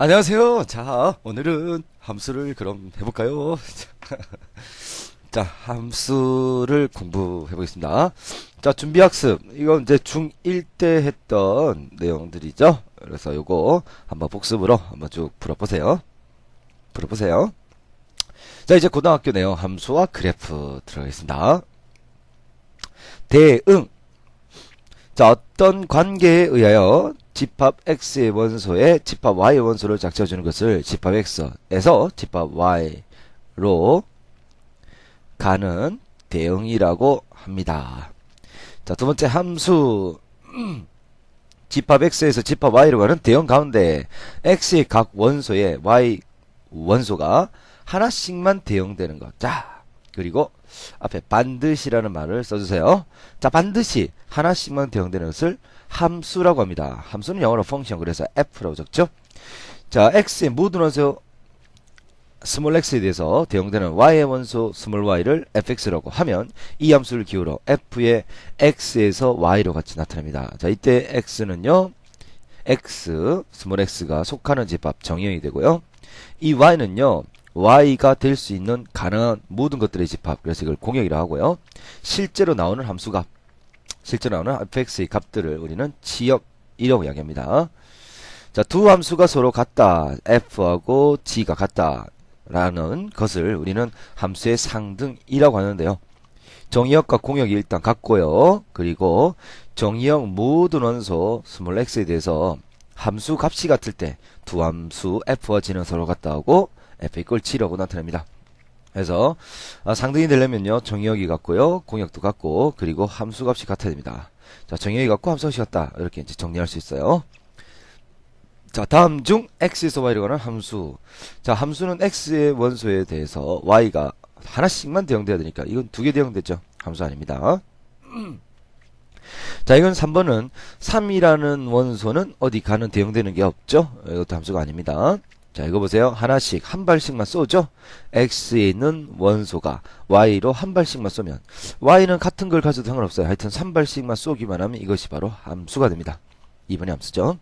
안녕하세요. 자, 오늘은 함수를 그럼 해볼까요? 자, 함수를 공부해 보겠습니다. 자, 준비학습. 이건 이제 중1 때 했던 내용들이죠. 그래서 요거 한번 복습으로 한번 쭉 풀어보세요. 풀어보세요. 자, 이제 고등학교 내용 함수와 그래프 들어가겠습니다. 대응. 자, 어떤 관계에 의하여 집합 x의 원소에 집합 y의 원소를 작성해주는 것을 집합 x에서 집합 y로 가는 대응이라고 합니다. 자, 두 번째 함수. 집합 x에서 집합 y로 가는 대응 가운데 x의 각 원소에 y 원소가 하나씩만 대응되는 것. 자, 그리고 앞에 반드시라는 말을 써주세요. 자, 반드시 하나씩만 대응되는 것을 함수라고 합니다. 함수는 영어로 펑션, 그래서 f라고 적죠. 자, x의 모든 원소 스몰 x에 대해서 대응되는 y의 원소 스몰 y를 fx라고 하면 이 함수를 기울여 f의 x에서 y로 같이 나타납니다. 자, 이때 x는요, x, 스몰 x가 속하는 집합 정의형이 되고요. 이 y는요, y가 될 수 있는 가능한 모든 것들의 집합, 그래서 이걸 공역이라고 하고요. 실제로 나오는 함수값, 실제로 나오는 fx의 값들을 우리는 지역이라고 이야기합니다. 자, 두 함수가 서로 같다, f하고 g가 같다 라는 것을 우리는 함수의 상등이라고 하는데요. 정의역과 공역이 일단 같고요. 그리고 정의역 모든 원소 스몰 x에 대해서 함수 값이 같을 때 두 함수 f와 g는 서로 같다 하고 f 이퀄 g라고 나타냅니다. 그래서 상등이 되려면요, 정의역이 같고요, 공역도 같고, 그리고 함수 값이 같아야 됩니다. 자, 정의역이 같고 함수 값이 같다, 이렇게 이제 정리할 수 있어요. 자, 다음 중 x에서 y로 가는 함수. 자, 함수는 x의 원소에 대해서 y가 하나씩만 대응돼야 되니까 이건 두 개 대응되죠. 함수 아닙니다. 자, 이건 3번은 3이라는 원소는 어디 가는 대응되는 게 없죠. 이것도 함수가 아닙니다. 자, 이거 보세요. 하나씩 한 발씩만 쏘죠. x에 있는 원소가 y로 한 발씩만 쏘면 y는 같은 걸 가져도 상관없어요. 하여튼 3발씩만 쏘기만 하면 이것이 바로 함수가 됩니다. 2번의 함수죠.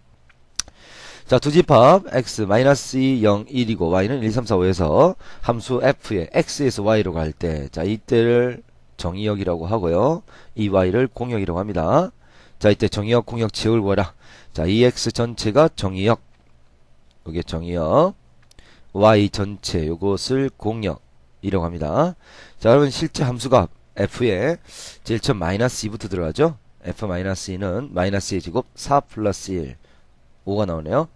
자, 두 집합 x-2, 0, 1이고 y는 1, 3, 4, 5에서 함수 f의 x에서 y로 갈 때, 자, 이때를 정의역이라고 하고요. 이 y를 공역이라고 합니다. 자, 이때 정의역, 공역 지역을 구하라. 자, 이 x 전체가 정의역, 요게 정의역, y 전체 요것을 공역이라고 합니다. 자, 그러면 실제 함수가 f의 제일 처음 -2부터 들어가죠. f-2는 -2의 제곱 4 플러스 1, 5가 나오네요.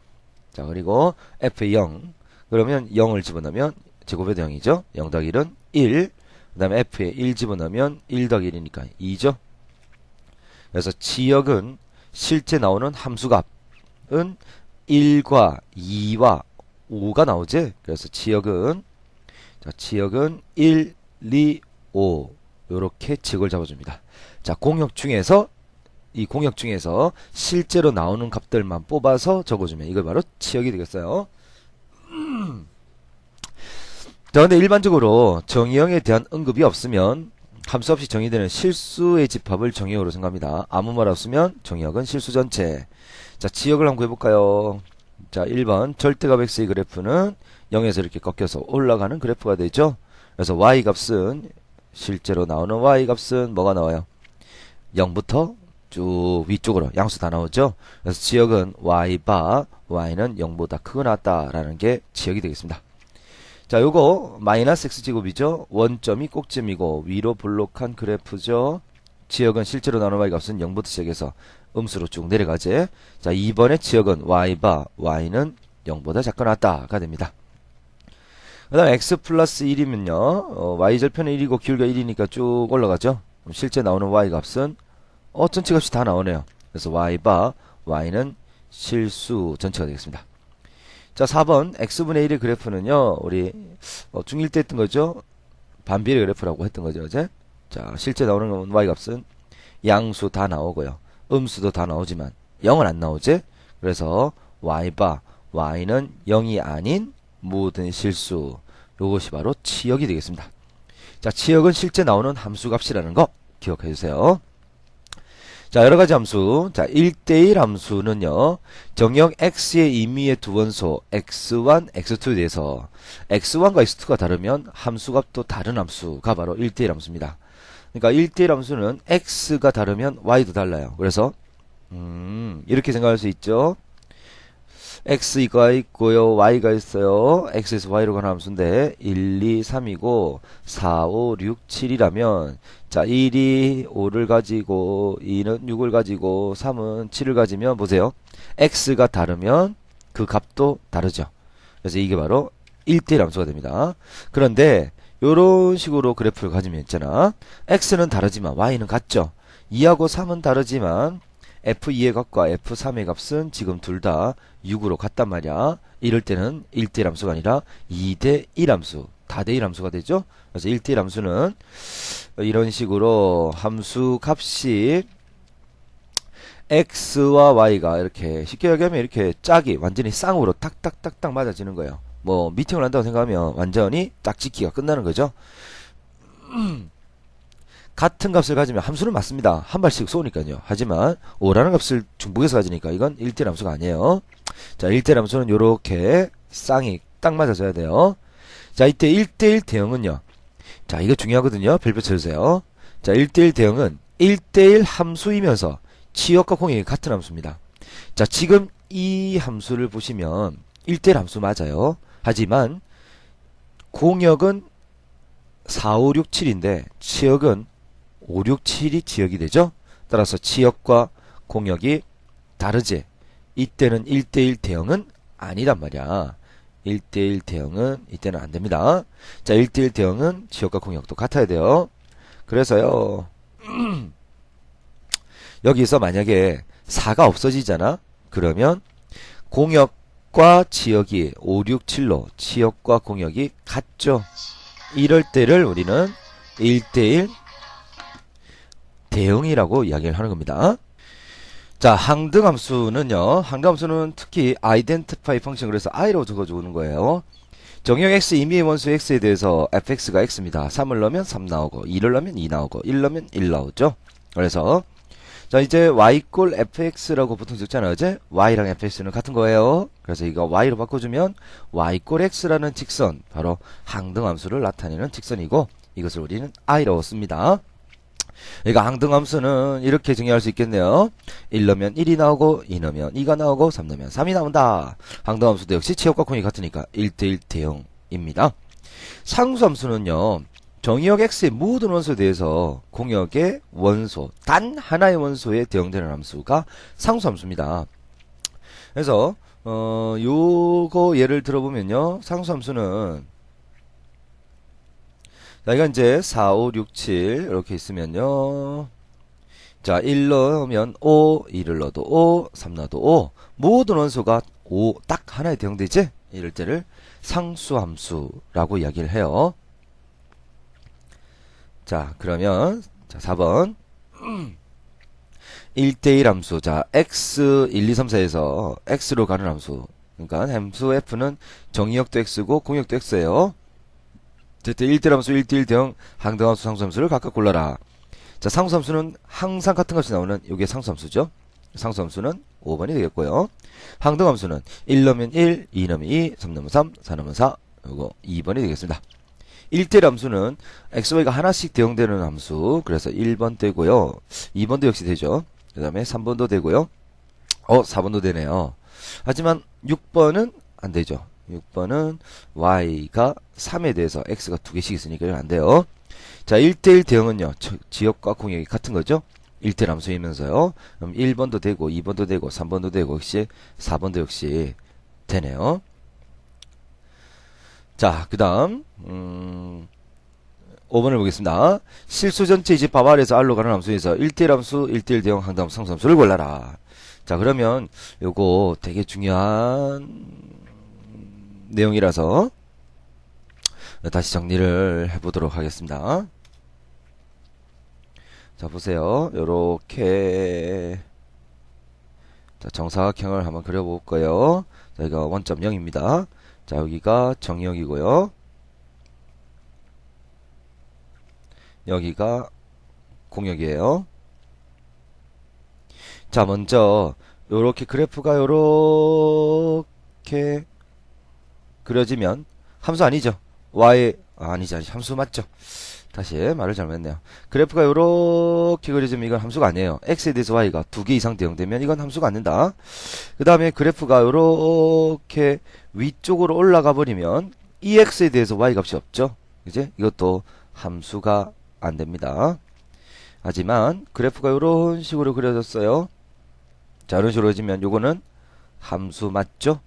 자, 그리고 f의 0, 그러면 0을 집어넣으면 제곱의 0이죠. 0 더하기 1은 1, 그 다음에 f에 1 집어넣으면 1 더하기 1이니까 2죠. 그래서 지역은 실제 나오는 함수값은 1과 2와 5가 나오지. 그래서 지역은, 자, 지역은 1, 2, 5 요렇게 지역을 잡아줍니다. 자, 공역 중에서 이 공역 중에서 실제로 나오는 값들만 뽑아서 적어주면 이걸 바로 치역이 되겠어요. 자, 근데 일반적으로 정의형에 대한 언급이 없으면 함수 없이 정의되는 실수의 집합을 정의형으로 생각합니다. 아무 말 없으면 정의역은 실수 전체. 자, 지역을 한번 구해볼까요? 자, 1번 절대값 x의 그래프는 0에서 이렇게 꺾여서 올라가는 그래프가 되죠. 그래서 y값은, 실제로 나오는 y값은 뭐가 나와요? 0부터 쭉 위쪽으로 양수 다 나오죠. 그래서 지역은 y바, y는 0보다 크고 낮다라는 게 지역이 되겠습니다. 자, 요거 마이너스 x제곱이죠. 원점이 꼭점이고 위로 볼록한 그래프죠. 지역은 실제로 나오는 y값은 0부터 시작해서 음수로 쭉 내려가지. 자, 2번의 지역은 y바, y는 0보다 작거나 같다가 됩니다. 그 다음에 x 플러스 1이면요, y절편은 1이고 기울기가 1이니까 쭉 올라가죠. 그럼 실제 나오는 y값은 전체 값이 다 나오네요. 그래서 y바, y는 실수 전체가 되겠습니다. 자, 4번 x분의 1의 그래프는요, 우리 중1 때 했던 거죠. 반비례 그래프라고 했던 거죠, 어제. 자, 실제 나오는 y값은 양수 다 나오고요, 음수도 다 나오지만 0은 안 나오지. 그래서 y바, y는 0이 아닌 모든 실수, 요것이 바로 치역이 되겠습니다. 자, 치역은 실제 나오는 함수값이라는 거 기억해 주세요. 자, 여러 가지 함수. 자, 1대1 함수는요, 정역 x의 임의의 두 원소, x1, x2에 대해서, x1과 x2가 다르면 함수값도 다른 함수가 바로 1대1 함수입니다. 그러니까 1대1 함수는 x가 다르면 y도 달라요. 그래서, 이렇게 생각할 수 있죠. x가 있고요, y가 있어요. x에서 y로 가는 함수인데 1, 2, 3이고 4, 5, 6, 7이라면 자, 1이 5를 가지고 2는 6을 가지고 3은 7을 가지면 보세요. x가 다르면 그 값도 다르죠. 그래서 이게 바로 1대1 함수가 됩니다. 그런데 이런 식으로 그래프를 가지면 있잖아. x는 다르지만 y는 같죠. 2하고 3은 다르지만 f2의 값과 f3의 값은 지금 둘 다 6으로 같단 말이야. 이럴 때는 1대1 함수가 아니라 2대1 함수, 다대1 함수가 되죠. 그래서 1대1 함수는 이런 식으로 함수 값이 x와 y가 이렇게 쉽게 얘기하면 이렇게 짝이 완전히 쌍으로 탁탁탁탁 맞아지는 거예요. 뭐 미팅을 한다고 생각하면 완전히 짝짓기가 끝나는 거죠. 같은 값을 가지면 함수는 맞습니다. 한 발씩 쏘니까요. 하지만 5라는 값을 중복해서 가지니까 이건 1대1 함수가 아니에요. 자, 1대1 함수는 요렇게 쌍이 딱 맞아져야 돼요. 자, 이때 1대1 대응은요. 자, 이거 중요하거든요. 별표 쳐주세요. 자, 1대1 대응은 1대1 함수이면서 치역과 공역이 같은 함수입니다. 자, 지금 이 함수를 보시면 1대1 함수 맞아요. 하지만 공역은 4, 5, 6, 7인데 치역은 5, 6, 7이 지역이 되죠. 따라서 치역과 공역이 다르지. 이때는 1대1 대응은 아니란 말이야. 1대1 대응은 이때는 안 됩니다. 자, 1대1 대응은 지역과 공역도 같아야 돼요. 그래서요. 여기서 만약에 4가 없어지잖아. 그러면 공역과 지역이 5, 6, 7로 지역과 공역이 같죠. 이럴 때를 우리는 1대1 대응이라고 이야기를 하는 겁니다. 자, 항등함수는요. 항등함수는 특히 identify 펑션, 그래서 i로 적어주는 거예요. 정역 x 임의의 원수 x에 대해서 fx가 x입니다. 3을 넣으면 3 나오고 2를 넣으면 2 나오고 1 넣으면 1 나오죠. 그래서 자, 이제 y 꼴 fx라고 보통 적잖아요. 이제 y랑 fx는 같은 거예요. 그래서 이거 y로 바꿔주면 y 꼴 x라는 직선, 바로 항등함수를 나타내는 직선이고, 이것을 우리는 i라고 씁니다. 그러니까 항등함수는 이렇게 정의할 수 있겠네요. 1 넣으면 1이 나오고 2 넣으면 2가 나오고 3 넣으면 3이 나온다. 항등함수도 역시 치역과 공이 같으니까 1대1 대응입니다. 상수함수는요. 정의역 x의 모든 원소에 대해서 공역의 원소, 단 하나의 원소에 대응되는 함수가 상수함수입니다. 그래서 요거 예를 들어보면요. 상수함수는 자, 이건 이제 4, 5, 6, 7 이렇게 있으면요. 자, 1 넣으면 5, 2를 넣어도 5, 3 넣어도 5. 모든 원소가 5 딱 하나에 대응되지? 이럴 때를 상수함수라고 이야기를 해요. 자, 그러면 자, 4번 1대1 함수. 자, x 1, 2, 3, 4에서 x로 가는 함수. 그러니까 함수 f는 정의역도 x고 공역도 x예요. 어쨌든 1대1 함수, 1대1 대응, 항등함수, 상수함수를 각각 골라라. 자, 상수함수는 항상 같은 값이 나오는 이게 상수함수죠. 상수함수는 5번이 되겠고요. 항등함수는 1 넣으면 1, 2 넣으면 2, 3 넣으면 3, 4 넣으면 4, 이거 2번이 되겠습니다. 1대1 함수는 x, y가 하나씩 대응되는 함수. 그래서 1번 되고요. 2번도 역시 되죠. 그 다음에 3번도 되고요. 4번도 되네요. 하지만 6번은 안 되죠. 6번은 y가 3에 대해서 x가 2개씩 있으니까 이건 안 돼요. 자, 1대1 대응은요. 지역과 공역이 같은 거죠. 1대1 함수이면서요. 그럼 1번도 되고 2번도 되고 3번도 되고 역시 4번도 역시 되네요. 자, 그 다음 5번을 보겠습니다. 실수 전체 집합 R에서 R로 가는 함수에서 1대1 함수, 1대1 대응, 항등함수, 상수함수를 골라라. 자, 그러면 요거 되게 중요한 내용이라서 다시 정리를 해보도록 하겠습니다. 자, 보세요. 요렇게 자, 정사각형을 한번 그려볼 거예요. 자, 이거 원점 0입니다. 자, 여기가 정의역이고요. 여기가 공역이에요. 자, 먼저 요렇게 그래프가 요렇게 그려지면 함수 아니죠? 아니지, 함수 맞죠? 다시 말을 잘못했네요. 그래프가 요렇게 그려지면 이건 함수가 아니에요. x에 대해서 y가 2개 이상 대응되면 이건 함수가 안 된다. 그 다음에 그래프가 요렇게 위쪽으로 올라가 버리면 이 x에 대해서 y 값이 없죠? 이제 이것도 함수가 안 됩니다. 하지만 그래프가 요런 식으로 그려졌어요. 자, 이런 식으로 그려지면 요거는 함수 맞죠?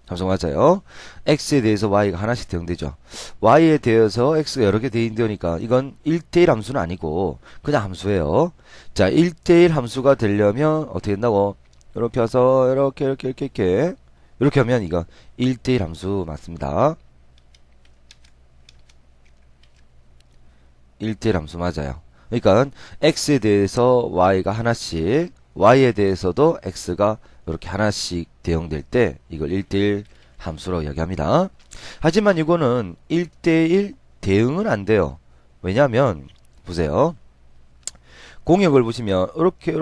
함수 맞아요. x에 대해서 y가 하나씩 대응되죠. y에 대해서 x가 여러 개 대응되니까 이건 1대1 함수는 아니고 그냥 함수예요. 자, 1대1 함수가 되려면 어떻게 된다고? 이렇게 해서 이렇게 하면 이건 1대1 함수 맞습니다. 1대1 함수 맞아요. 그러니까 x에 대해서 y가 하나씩, y에 대해서도 x가 이렇게 하나씩 대응될 때 이걸 1대1 함수로 이야기합니다. 하지만 이거는 1대1 대응은 안 돼요. 왜냐하면 보세요. 공역을 보시면 이렇게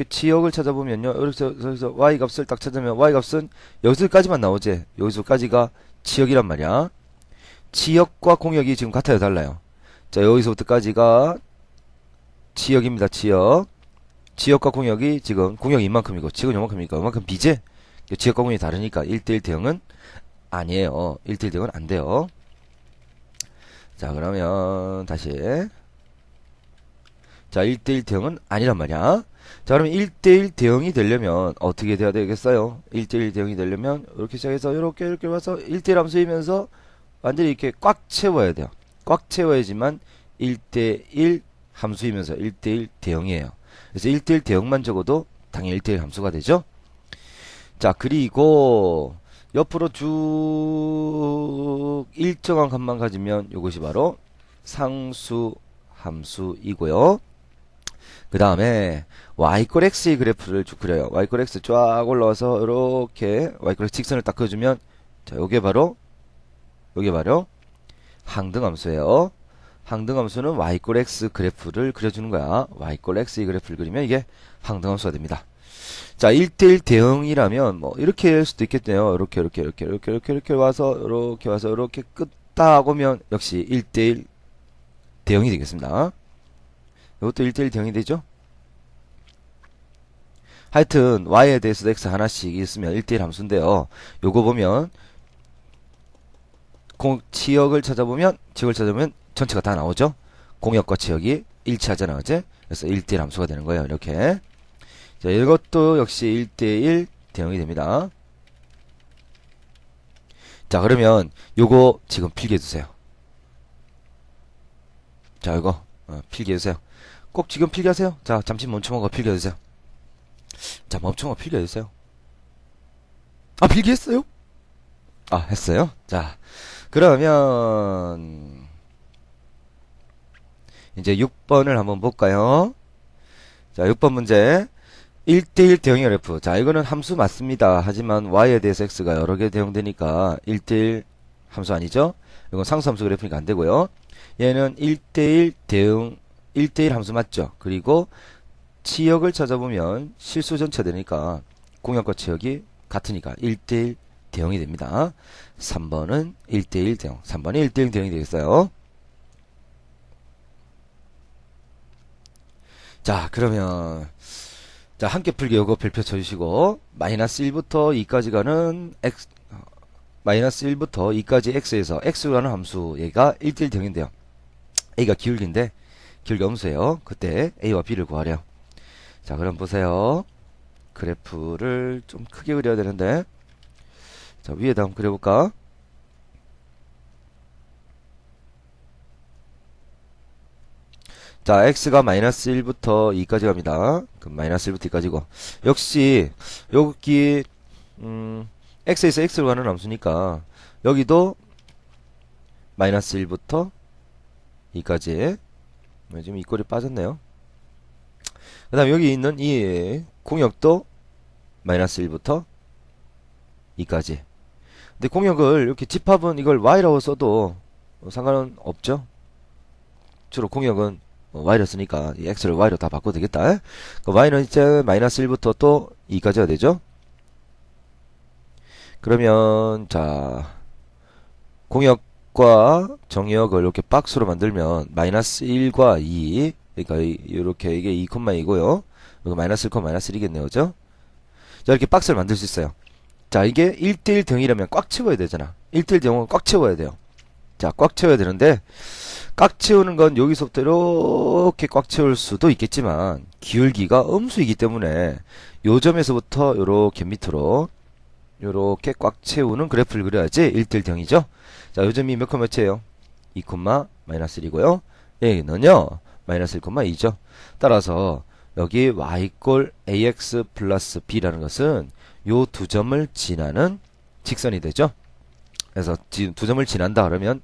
지역을 찾아보면요. 여기서 y 값을 딱 찾으면 y 값은 여기서까지만 나오지. 여기서까지가 지역이란 말이야. 지역과 공역이 지금 같아요, 달라요? 자, 여기서부터까지가 지역입니다. 지역과 공역이 지금 공역이 이만큼이고 지역은 이만큼이니까 이만큼 비제. 지역과 공역이 다르니까 1대1 대응은 아니에요. 1대1 대응은 안 돼요. 자, 그러면 다시. 자, 1대1 대응은 아니란 말이야. 자, 그러면 1대1 대응이 되려면 어떻게 돼야 되겠어요? 1대1 대응이 되려면 이렇게 시작해서 이렇게 와서 1대1 함수이면서 완전히 이렇게 꽉 채워야 돼요. 꽉 채워야지만 1대1 함수이면서 1대1 대응이에요. 그래서 1대1 대응만 적어도 당연히 1대1 함수가 되죠. 자, 그리고 옆으로 쭉 일정한 값만 가지면 이것이 바로 상수 함수이고요. 그 다음에 y 꼴 x의 그래프를 쭉 그려요. y 꼴 x 쫙 올라와서 이렇게 y 꼴 x 직선을 딱 그려주면 자, 요게 바로 항등함수예요. 항등함수는 y 꼴 x 그래프를 그려주는 거야. y 꼴 x의 그래프를 그리면 이게 항등함수가 됩니다. 자, 1대1 대응이라면 뭐 이렇게 할 수도 있겠네요. 이렇게 와서 이렇게 끄딱 오면 역시 1대1 대응이 되겠습니다. 이것도 1대1 대응이 되죠? 하여튼 y에 대해서도 x 하나씩 있으면 1대1 함수인데요. 요거 보면 지역을 찾아보면 전체가 다 나오죠? 공역과 지역이 일치하잖아, 그지? 그래서 1대1 함수가 되는 거예요, 이렇게. 자, 이것도 역시 1대1 대응이 됩니다. 자, 그러면 요거 지금 필기해주세요. 자, 이거 필기해주세요. 꼭 지금 필기하세요. 자, 잠시 멈춰먹어 필기해주세요. 자, 멈춰먹어 필기해주세요. 아, 필기했어요? 아, 했어요? 자, 그러면 이제 6번을 한번 볼까요? 자, 6번 문제. 1대1 대응의 그래프. 자, 이거는 함수 맞습니다. 하지만 y에 대해서 x가 여러 개 대응되니까 1대1 함수 아니죠? 이건 상수함수 그래프니까 안 되고요. 얘는 1대1 대응, 1대1 함수 맞죠? 그리고 지역을 찾아보면 실수 전체 되니까 공역과 지역이 같으니까 1대1 대응이 됩니다. 3번은 1대1 대응. 3번이 1대1 대응이 되겠어요. 자, 그러면 자, 함께 풀기 요거 별표 쳐주시고 마이너스 1부터 2까지 가는 x 마이너스 1부터 2까지 x에서 x라는 함수 얘가 1대1 대응인데요. a가 기울기인데 기울기 함수예요. 그때 a와 b를 구하래요. 자, 그럼 보세요. 그래프를 좀 크게 그려야 되는데 자, 위에다 한번 그려볼까? 자, x가 마이너스 1부터 2까지 갑니다. 그럼 마이너스 1부터 2까지고 역시 여기 x에서 x로 가는 함수니까 여기도 마이너스 1부터 2까지 지금 이 꼴이 빠졌네요. 그 다음 여기 있는 이 공역도 마이너스 1부터 2까지. 근데 공역을 이렇게 집합은 이걸 y라고 써도 상관은 없죠. 주로 공역은 y를 쓰니까 이 x를 y로 다 바꿔도 되겠다. 그 y는 이제 마이너스 1부터 또 2까지가 되죠. 그러면 자 공역과 정역을 이렇게 박스로 만들면 마이너스 1과 2 그러니까 이렇게 이게 2,2고요. 이거 마이너스 1, 마이너스 1이겠네요. 그죠? 자 이렇게 박스를 만들 수 있어요. 자 이게 1대1 대응이라면 꽉 채워야 되잖아. 1대1 대응은 꽉 채워야 돼요. 자 꽉 채워야 되는데 꽉 채우는 건 여기서부터 이렇게 꽉 채울 수도 있겠지만 기울기가 음수이기 때문에 요 점에서부터 요렇게 밑으로 요렇게 꽉 채우는 그래프를 그려야지 1대1 대응이죠. 자 요점이 몇 콤마 몇이에요? 2, 마이너스 1이고요. 여기는요 마이너스 1,2죠. 따라서 여기 y ax 플러스 b라는 것은 요 두 점을 지나는 직선이 되죠. 그래서 지금 두 점을 지난다 그러면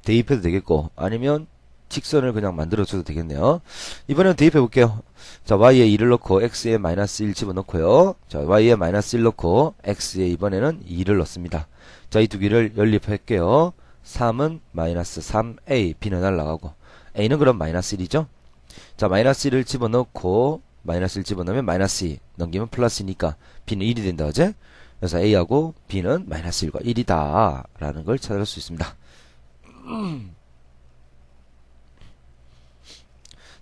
대입해도 되겠고 아니면 직선을 그냥 만들어줘도 되겠네요. 이번엔 대입해 볼게요. 자 y에 2를 넣고 x에 마이너스 1 집어넣고요. 자 y에 마이너스 1 넣고 x에 이번에는 2를 넣습니다. 자 이 두 개를 연립할게요. 3은 마이너스 3a b는 날라가고 a는 그럼 마이너스 1이죠. 자 마이너스 1을 집어넣고 마이너스 1 집어넣으면 마이너스 2 넘기면 플러스니까 b는 1이 된다 그제? 그래서 a하고 b는 마이너스 1과 1이다 라는 걸 찾을 수 있습니다.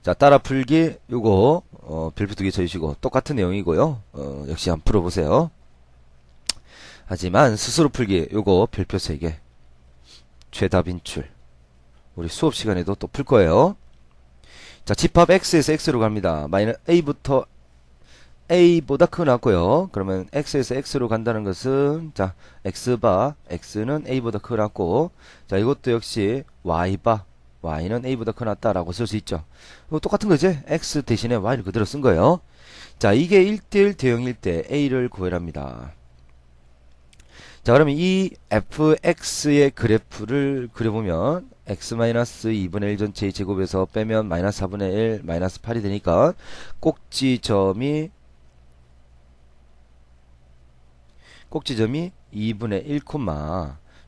자 따라 풀기 요거 별표 2개 쳐주시고 똑같은 내용이고요. 역시 한번 풀어보세요. 하지만 스스로 풀기 요거 별표 3개 최답 인출 우리 수업 시간에도 또 풀 거예요. 자 집합 x에서 x로 갑니다. 마이너스 a부터 a보다 크고 낮고요. 그러면 x에서 x로 간다는 것은 자 x바 x는 a보다 크고 낮고 자 이것도 역시 y바 y는 a보다 크고 낮다라고 쓸 수 있죠. 이거 똑같은 거지? x 대신에 y를 그대로 쓴 거예요. 자 이게 1대1 대응일 때 a를 구해랍니다. 자 그러면 이 fx의 그래프를 그려보면 x-2분의 1 전체의 제곱에서 빼면 마이너스 4분의 1 마이너스 8이 되니까 꼭지점이 2분의 1,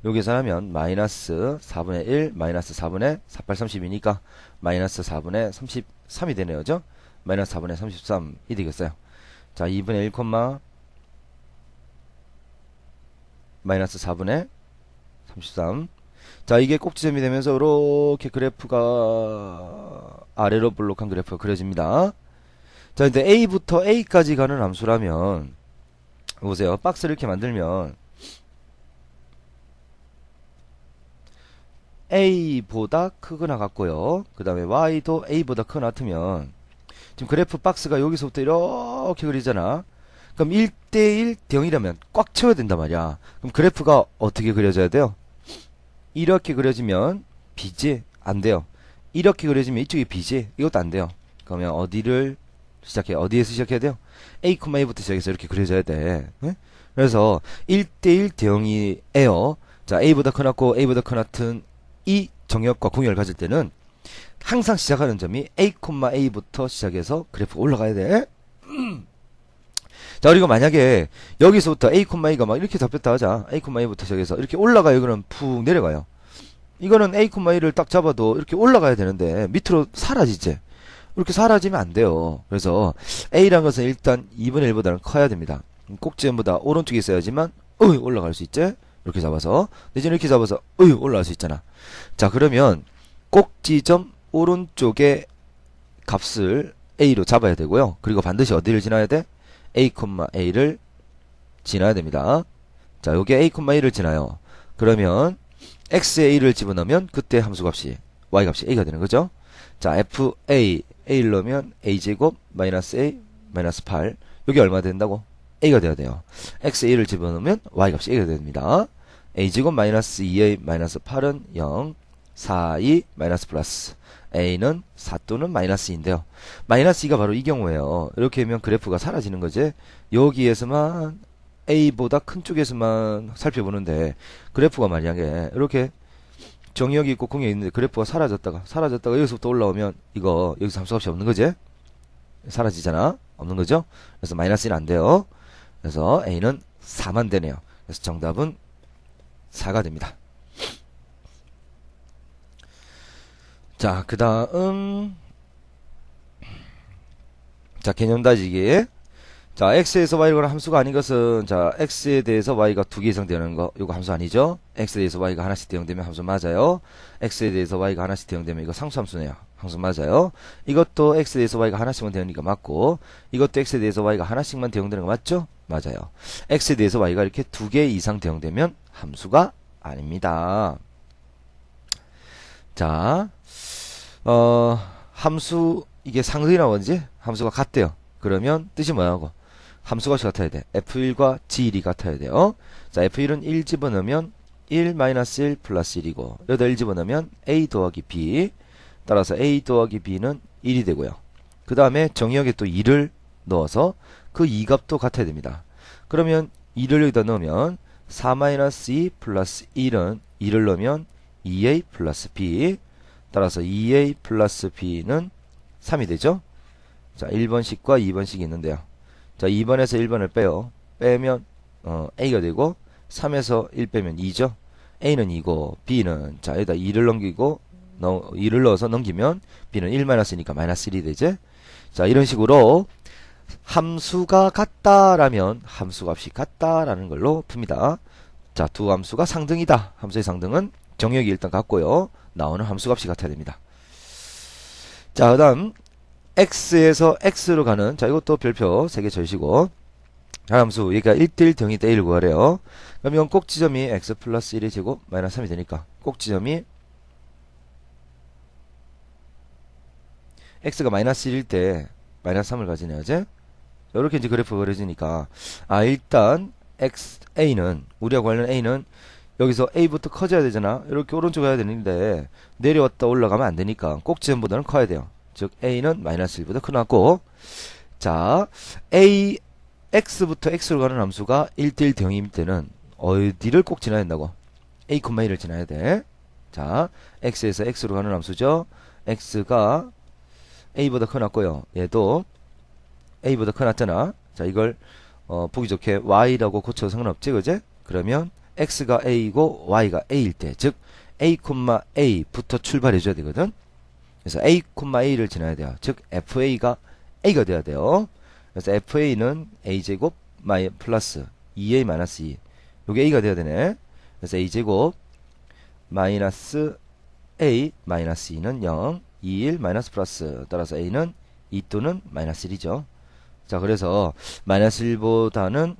여기서 하면 마이너스 4분의 1 마이너스 4분의 48, 30이니까 마이너스 4분의 33이 되네요. 그죠? 마이너스 4분의 33이 되겠어요. 자 2분의 1, 마이너스 4분의 33. 자 이게 꼭지점이 되면서 이렇게 그래프가 아래로 볼록한 그래프가 그려집니다. 자 이제 a부터 a까지 가는 함수라면 보세요. 박스를 이렇게 만들면 a보다 크거나 같고요. 그 다음에 y도 a보다 크거나 같으면 지금 그래프 박스가 여기서부터 이렇게 그리잖아. 그럼 1대1 대응이라면 꽉 채워야 된단 말이야. 그럼 그래프가 어떻게 그려져야 돼요? 이렇게 그려지면 b지? 안 돼요. 이렇게 그려지면 이쪽이 b지? 이것도 안 돼요. 그러면 어디를 시작해? 어디에서 시작해야 돼요? a, a부터 시작해서 이렇게 그려져야 돼. 네? 그래서 1대1 대응이에요. 자 a보다 크나고 a보다 크나튼 이 정역과 공역을 가질 때는 항상 시작하는 점이 a, a부터 시작해서 그래프가 올라가야 돼. 자 그리고 만약에 여기서부터 a, a가 막 이렇게 잡혔다 하자. a, a부터 시작해서 이렇게 올라가요. 그러면 푹 내려가요. 이거는 a, a를 딱 잡아도 이렇게 올라가야 되는데 밑으로 사라지지. 이렇게 사라지면 안 돼요. 그래서 a란 것은 일단 2분의 1보다는 커야 됩니다. 꼭지점보다 오른쪽에 있어야지만 올라갈 수 있지. 이렇게 잡아서 내지는 이렇게 잡아서 올라갈 수 있잖아. 자 그러면 꼭지점 오른쪽에 값을 a로 잡아야 되고요. 그리고 반드시 어디를 지나야 돼? a, a를 지나야 됩니다. 자 요게 a, a를 지나요. 그러면 x에 a를 집어넣으면 그때 함수값이 y값이 a가 되는 거죠. 자 fa a를 넣으면 a제곱 마이너스 a 마이너스 8 요게 얼마 된다고? a가 돼야 돼요. xa를 집어넣으면 y값이 a가 됩니다. a제곱 마이너스 2a 마이너스 8은 0 4, 2 마이너스 플러스 a는 4 또는 마이너스 2인데요. 마이너스 2가 바로 이 경우예요. 이렇게 하면 그래프가 사라지는 거지. 여기에서만 a보다 큰 쪽에서만 살펴보는데 그래프가 만약에 이렇게 정역이 있고 공역이 있는데 그래프가 사라졌다가 여기서부터 올라오면 이거 여기서 함수값이 없는 거지. 사라지잖아. 없는 거죠. 그래서 마이너스 1은 안 돼요. 그래서 a는 4만 되네요. 그래서 정답은 4가 됩니다. 자, 그 다음 자, 개념 다지기. 자, x에서 y를 구하는 함수가 아닌 것은, 자, x에 대해서 y가 2개 이상 되는 거, 이거 함수 아니죠? x에 대해서 y가 하나씩 대응되면 함수 맞아요. x에 대해서 y가 하나씩 대응되면 이거 상수함수네요. 함수 맞아요. 이것도 x에 대해서 y가 하나씩만 대응되니까 맞고, 이것도 x에 대해서 y가 하나씩만 대응되는 거 맞죠? 맞아요. x에 대해서 y가 이렇게 2개 이상 대응되면 함수가 아닙니다. 자, 함수, 이게 상수이나 뭔지? 함수가 같대요. 그러면 뜻이 뭐냐고? 함수가 같아야 돼. f1과 g1이 같아야 돼요. 자, f1은 1 집어넣으면 1 마이너스 1 플러스 1이고, 여기다 1 집어넣으면 a 더하기 b, 따라서 a 더하기 b는 1이 되고요. 그 다음에 정의역에 또 2를 넣어서 그 2값도 같아야 됩니다. 그러면 2를 여기다 넣으면 4 마이너스 2 플러스 1은 2를 넣으면 2a 플러스 b, 따라서 2a 플러스 b는 3이 되죠. 자, 1번식과 2번식이 있는데요. 자, 2번에서 1번을 빼요. 빼면 a가 되고 3에서 1 빼면 2죠. a는 2고 b는, 자, 여기다 2를 넘기고 2를 넣어서 넘기면 b는 1-2니까 마이너스 1이 되지. 자, 이런 식으로 함수가 같다라면 함수값이 같다라는 걸로 풉니다. 자, 두 함수가 상등이다. 함수의 상등은 정역이 일단 같고요. 나오는 함수값이 같아야 됩니다. 자, 그 다음 x에서 x로 가는, 자, 이것도 별표 3개 쳐주시고, 함수 여기가 1대1 등이 대 1을 구하래요. 그럼 이건 꼭지점이 x 플러스 1의 제곱 마이너스 3이 되니까 꼭지점이 x가 마이너스 1일 때 마이너스 3을 가지네요. 그제? 이렇게 이제 그래프가 그려지니까, 아, 일단 a는, 우리가 구하는 a는 여기서 a부터 커져야 되잖아. 이렇게 오른쪽 가야 되는데 내려왔다 올라가면 안 되니까 꼭지점보다는 커야 돼요. 즉 a는 마이너스 1보다 크고, 자, x부터 x로 가는 함수가 1대1 대응일 때는 어디를 꼭 지나야 된다고? a, 1을 지나야 돼. 자, x에서 x로 가는 함수죠. x가 a보다 크고요. 얘도 a보다 크잖아. 자, 이걸 보기 좋게 y라고 고쳐도 상관없지, 그제? 그러면 x가 a이고 y가 a일 때, 즉 a, a부터 출발해줘야 되거든. 그래서 a, a를 지나야 돼요. 즉 fa가 a가 돼야 돼요. 그래서 fa는 a제곱 플러스 2a 마이너스 2, 요게 a가 돼야 되네. 그래서 a제곱 마이너스 a 마이너스 2는 0, 2, 1 마이너스 플러스, 따라서 a는 2 또는 마이너스 1이죠. 자, 그래서 마이너스 1보다는,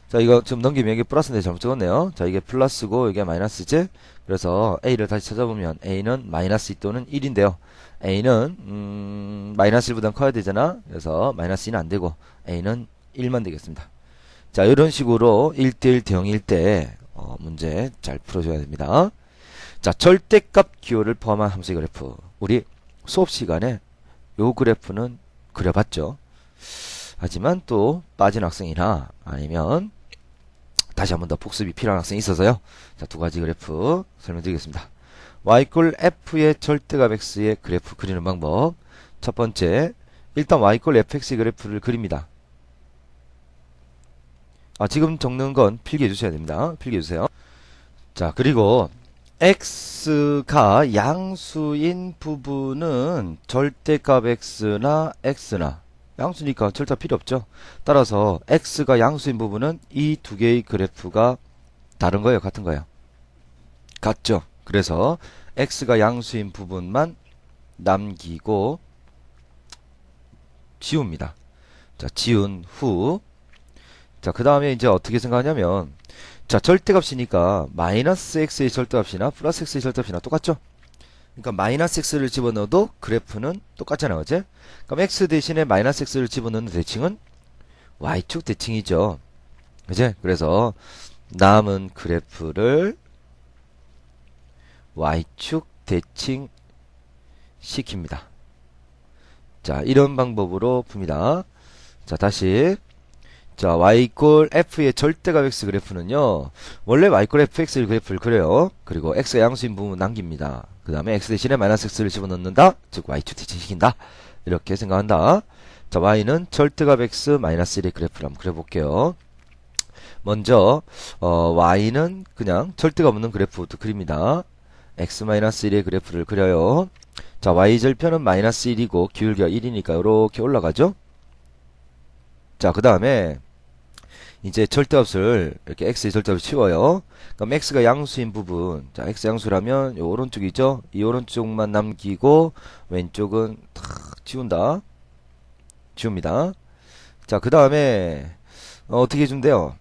자, 이거 좀 넘기면 이게 플러스인데 잘못 적었네요. 자, 이게 플러스고 이게 마이너스지. 그래서 a를 다시 찾아보면 a는 마이너스 2 또는 1인데요. a는 마이너스 1보단 커야 되잖아. 그래서 마이너스 2는 안 되고 a는 1만 되겠습니다. 자, 이런 식으로 1대1 대응일 때 문제 잘 풀어줘야 됩니다. 자, 절대값 기호를 포함한 함수의 그래프. 우리 수업 시간에 요 그래프는 그려봤죠. 하지만 또 빠진 학생이나 아니면 다시 한번 더 복습이 필요한 학생이 있어서요. 자, 두 가지 그래프 설명드리겠습니다. y 꼴 f의 절대값 x의 그래프 그리는 방법. 첫 번째, 일단 y 꼴 fx의 그래프를 그립니다. 아, 지금 적는 건 필기해 주셔야 됩니다. 필기해 주세요. 자, 그리고 x가 양수인 부분은 절대값 x나 양수니까 절대 필요 없죠. 따라서 x가 양수인 부분은 이 두 개의 그래프가 다른 거예요, 같은 거예요? 같죠. 그래서 x가 양수인 부분만 남기고 지웁니다. 자, 지운 후, 자, 그 다음에 이제 어떻게 생각하냐면, 자, 절대값이니까 마이너스 x의 절대값이나 플러스 x의 절대값이나 똑같죠? 그러니까 마이너스 x를 집어넣어도 그래프는 똑같잖아요, 그제? 그럼 x 대신에 마이너스 x를 집어넣는 대칭은 y축 대칭이죠. 그제? 그래서 남은 그래프를 y축 대칭 시킵니다. 자, 이런 방법으로 풉니다. 자, 다시. 자, y 꼴 f의 절대값 x 그래프는요, 원래 y 꼴 fx의 그래프를 그려요. 그리고 x가 양수인 부분 남깁니다. 그 다음에 x 대신에 마이너스 x를 집어넣는다. 즉 y축 대칭시킨다. 이렇게 생각한다. 자, y는 절대값 x 마이너스 1의 그래프를 한번 그려볼게요. 먼저 y는 그냥 절대값 없는 그래프부터 그립니다. x 마이너스 1의 그래프를 그려요. 자, y절편은 마이너스 1이고 기울기가 1이니까 이렇게 올라가죠. 자, 그 다음에 이제 절대값을 이렇게 x의 절대값을 치워요. 그럼 x가 양수인 부분, 자, x 양수라면 요 오른쪽이죠. 이 오른쪽만 남기고 왼쪽은 탁 지운다. 지웁니다. 자, 그 다음에 어떻게 해준대요?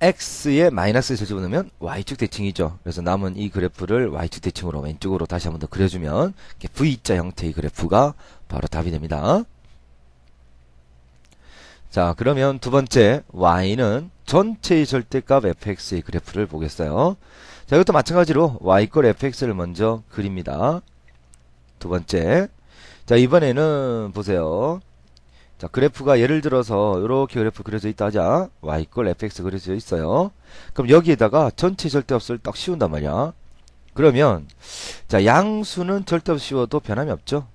x에 마이너스를 집어넣으면 y축 대칭이죠. 그래서 남은 이 그래프를 y축 대칭으로 왼쪽으로 다시 한번 더 그려주면 이렇게 V자 형태의 그래프가 바로 답이 됩니다. 자, 그러면 두 번째 y는 전체의 절대값 fx의 그래프를 보겠어요. 자, 이것도 마찬가지로 y 꼴 fx를 먼저 그립니다. 두 번째. 자, 이번에는 보세요. 자, 그래프가 예를 들어서 이렇게 그래프 그려져 있다 하자. y 꼴 fx 그려져 있어요. 그럼 여기에다가 전체 절대값을 딱 씌운단 말이야. 그러면 자, 양수는 절대값 씌워도 변함이 없죠.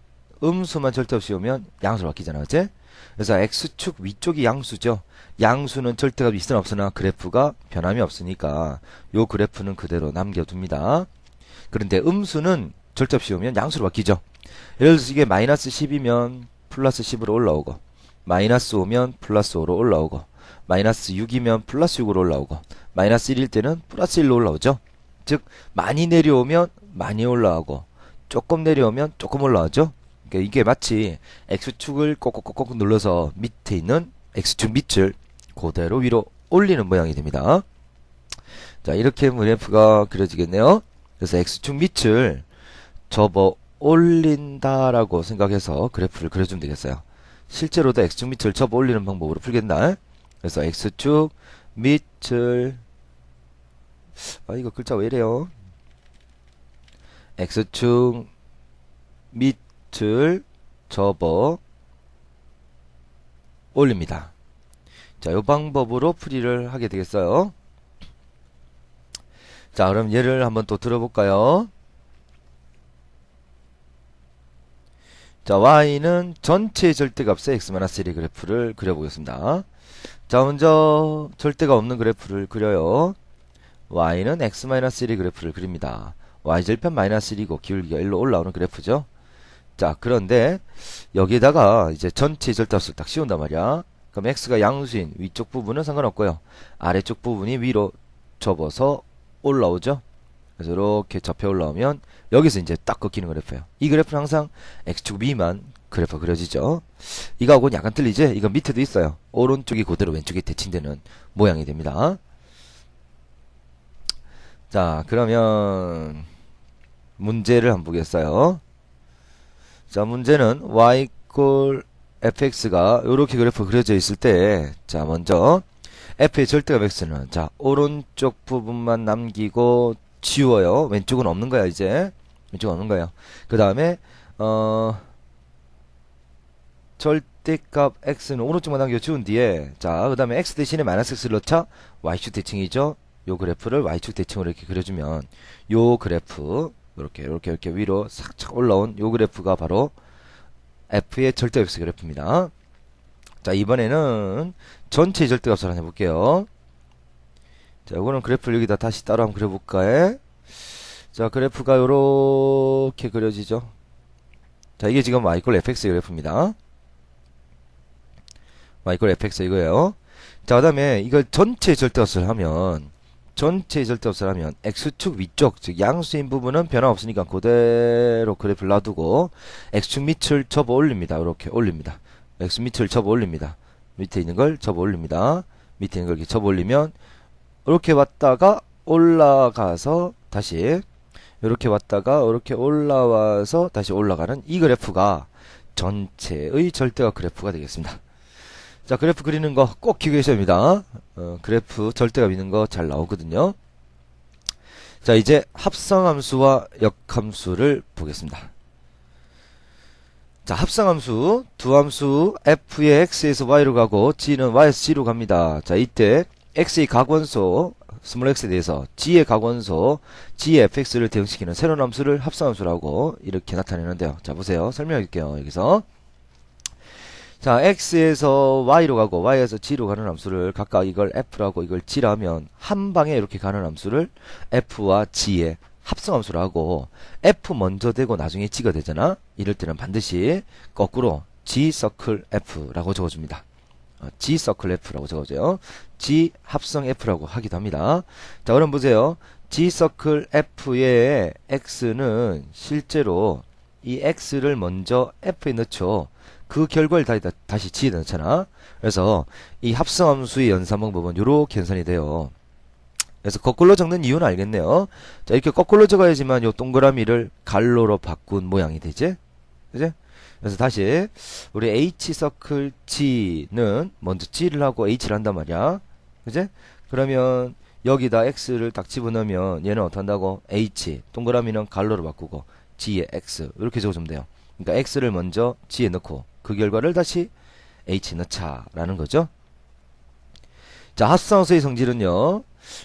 음수만 절대값 씌우면 양수로 바뀌잖아, 그치? 그래서 x축 위쪽이 양수죠. 양수는 절대값이 있으나 없으나 그래프가 변함이 없으니까 요 그래프는 그대로 남겨둡니다. 그런데 음수는 절대값 씌우면 양수로 바뀌죠. 예를 들어서 이게 마이너스 10이면 플러스 10으로 올라오고, 마이너스 5면 플러스 5로 올라오고, 마이너스 6이면 플러스 6으로 올라오고, 마이너스 1일 때는 플러스 1로 올라오죠. 즉 많이 내려오면 많이 올라가고 조금 내려오면 조금 올라가죠. 그러니까 이게 마치 x축을 꼭꼭꼭꼭 눌러서 밑에 있는 x축 밑을 그대로 위로 올리는 모양이 됩니다. 자, 이렇게 그래프가 그려지겠네요. 그래서 x축 밑을 접어 올린다라고 생각해서 그래프를 그려주면 되겠어요. 실제로도 x축 밑을 접어 올리는 방법으로 풀겠나? 그래서 x축 밑을, 아, 이거 글자 왜 이래요? x축 밑을 접어 올립니다. 자, 이 방법으로 풀이를 하게 되겠어요. 자, 그럼 예를 한번 또 들어볼까요? 자, y는 전체 절대값의 x-1의 그래프를 그려보겠습니다. 자, 먼저 절대가 없는 그래프를 그려요. y는 x-1의 그래프를 그립니다. y절편 마이너스 1이고 기울기가 1로 올라오는 그래프죠. 자, 그런데 여기에다가 이제 전체 절대값을 딱 씌운단 말이야. 그럼 x가 양수인 위쪽 부분은 상관없고요. 아래쪽 부분이 위로 접어서 올라오죠. 그래서 이렇게 접혀 올라오면 여기서 이제 딱 꺾이는 그래프예요. 이 그래프는 항상 x축 위만 그래프가 그려지죠. 이거하고는 약간 틀리지? 이건 밑에도 있어요. 오른쪽이 그대로 왼쪽에 대칭되는 모양이 됩니다. 자, 그러면 문제를 한번 보겠어요. 자, 문제는 y 꼴 fx가 이렇게 그래프 그려져 있을 때, 자, 먼저 f의 절대값 x는, 자, 오른쪽 부분만 남기고 지워요. 왼쪽은 없는 거야, 이제. 왼쪽은 없는 거예요. 그 다음에 절대값 x는 오른쪽만 남겨 지운 뒤에, 자, 그 다음에 x 대신에 마이너스 x를 넣자. y축 대칭이죠. 요 그래프를 y축 대칭으로 이렇게 그려주면 요 그래프 이렇게 위로 싹 올라온 요 그래프가 바로 f의 절대값 그래프입니다. 자, 이번에는 전체 절대값을 한번 해볼게요. 자, 이거는 그래프를 여기다 다시 따로 한번 그려볼까? 자, 그래프가 요렇게 그려지죠. 자, 이게 지금 y 꼴 fx 그래프입니다. y 꼴 fx 이거예요. 자, 그 다음에 이걸 전체 절대값을 하면 x축 위쪽, 즉 양수인 부분은 변화 없으니까 그대로 그래프를 놔두고 x축 밑을 접어 올립니다. 이렇게 올립니다. x 밑을 접어 올립니다. 밑에 있는 걸 접어 올립니다. 밑에 있는 걸 이렇게 접어 올리면 이렇게 왔다가 올라가서 다시 이렇게 왔다가 이렇게 올라와서 다시 올라가는 이 그래프가 전체의 절대값 그래프가 되겠습니다. 자, 그래프 그리는 거 꼭 기억하셔야 됩니다. 그래프 절대값 있는 거 잘 나오거든요. 자, 이제 합성함수와 역함수를 보겠습니다. 자, 합성함수 두 함수 f의 x에서 y로 가고 g는 y에서 g로 갑니다. 자, 이때 x의 각원소 스몰 x에 대해서 g의 각원소 g의 fx를 대응시키는 새로운 함수를 합성함수라고 이렇게 나타내는데요. 자, 보세요. 설명할게요. 여기서 자, x에서 y로 가고 y에서 g로 가는 함수를 각각 이걸 f라고 이걸 g라 하면 한 방에 이렇게 가는 함수를 f와 g의 합성함수로 하고 f 먼저 되고 나중에 g가 되잖아. 이럴 때는 반드시 거꾸로 g 서클 f라고 적어줍니다. g 서클 f라고 적어줘요. g 합성 f라고 하기도 합니다. 자, 그럼 보세요. g 서클 f의 x는 실제로 이 x를 먼저 f에 넣죠. 그 결과를 다시 g에 넣잖아. 그래서 이 합성함수의 연산 방법은 요렇게 연산이 돼요. 그래서 거꾸로 적는 이유는 알겠네요. 자, 이렇게 거꾸로 적어야지만 요 동그라미를 갈로로 바꾼 모양이 되지? 그지? 그래서 다시 우리 h 서클 g는 먼저 g를 하고 h를 한단 말이야. 그지? 그러면 여기다 x를 딱 집어넣으면 얘는 어떻게 한다고? h 동그라미는 갈로로 바꾸고 g에 x 이렇게 적어주면 돼요. 그러니까 x를 먼저 g에 넣고 그 결과를 다시 h 넣자라는 거죠. 자, 합성함수의 성질은요.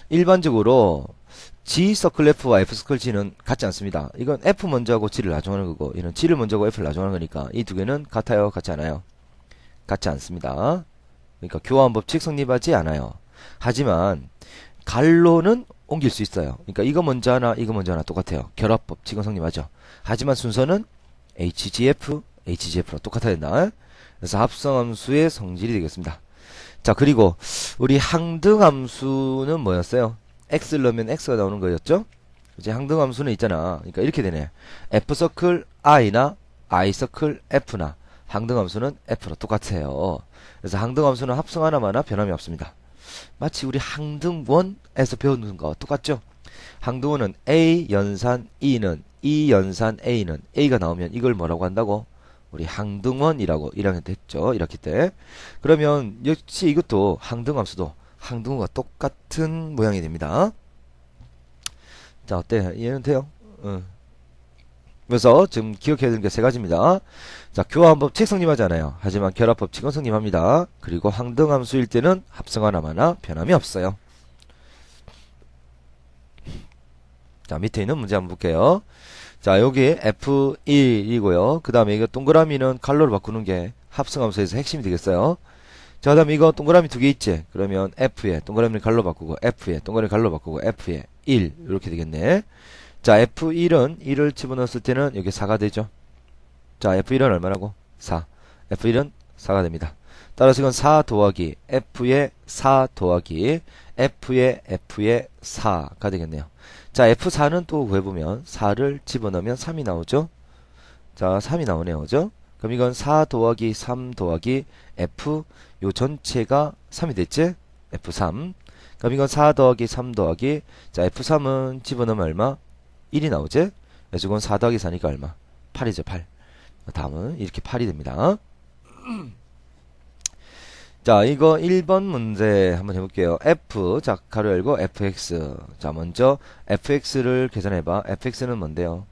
일반적으로 G 서클 F와 F 서클 G는 같지 않습니다. 이건 F 먼저 하고 G를 나중에 하는 거고, 이는 G를 먼저 하고 F를 나중에 하는 거니까 이 두 개는 같아요? 같지 않아요? 같지 않습니다. 그러니까 교환 법칙 성립하지 않아요. 하지만 갈로는 옮길 수 있어요. 그러니까 이거 먼저 하나, 이거 먼저 하나 똑같아요. 결합 법칙은 성립하죠. 하지만 순서는 HGF, HGF랑 똑같아야 된다. 그래서 합성함수의 성질이 되겠습니다. 자, 그리고 우리 항등함수는 뭐였어요? x를 넣으면 x가 나오는 거였죠? 이제 항등함수는 있잖아. 그러니까 이렇게 되네. f서클 i나 i서클 f나 항등함수는 f로 똑같아요. 그래서 항등함수는 합성 하나마나 변함이 없습니다. 마치 우리 항등원에서 배우는 거와 똑같죠? 항등원은 a 연산 e는 e 연산 a는 a가 나오면 이걸 뭐라고 한다고? 우리 항등원이라고 1학년 때 했죠. 1학기 때. 그러면 역시 이것도 항등함수도 항등원과 똑같은 모양이 됩니다. 자, 어때? 이해는 돼요? 그래서 지금 기억해야 되는 게 세 가지입니다. 자, 교환법칙 성립하지 않아요. 하지만 결합법칙은 성립합니다. 그리고 항등함수일 때는 합성 하나마나 변함이 없어요. 자, 밑에 있는 문제 한번 볼게요. 자, 여기 F1이고요. 그 다음에 이거 동그라미는 갈로로 바꾸는 게 합성함수에서 핵심이 되겠어요. 자, 그 다음에 이거 동그라미 두 개 있지? 그러면 F에 동그라미를 갈로 바꾸고 F에 동그라미 갈로 바꾸고 F에 1 이렇게 되겠네. 자, F1은 1을 집어넣었을 때는 여기 4가 되죠. 자, F1은 얼마라고? 4. F1은 4가 됩니다. 따라서 이건 4 더하기 F에 4 더하기 F에 4가 되겠네요. 자, F4는 또 구해보면 4를 집어넣으면 3이 나오죠. 자, 3이 나오네요. 그죠? 그럼 이건 4 더하기 3 더하기 F 요 전체가 3이 됐지? F3. 그럼 이건 4 더하기 3 더하기 자, F3은 집어넣으면 얼마? 1이 나오지? 그래서 이건 4 더하기 4니까 얼마? 8이죠. 8. 다음은 이렇게 8이 됩니다. 자, 이거 1번 문제 한번 해볼게요. f, 자, 가로 열고 fx. 자, 먼저 fx를 계산해봐. fx는 뭔데요?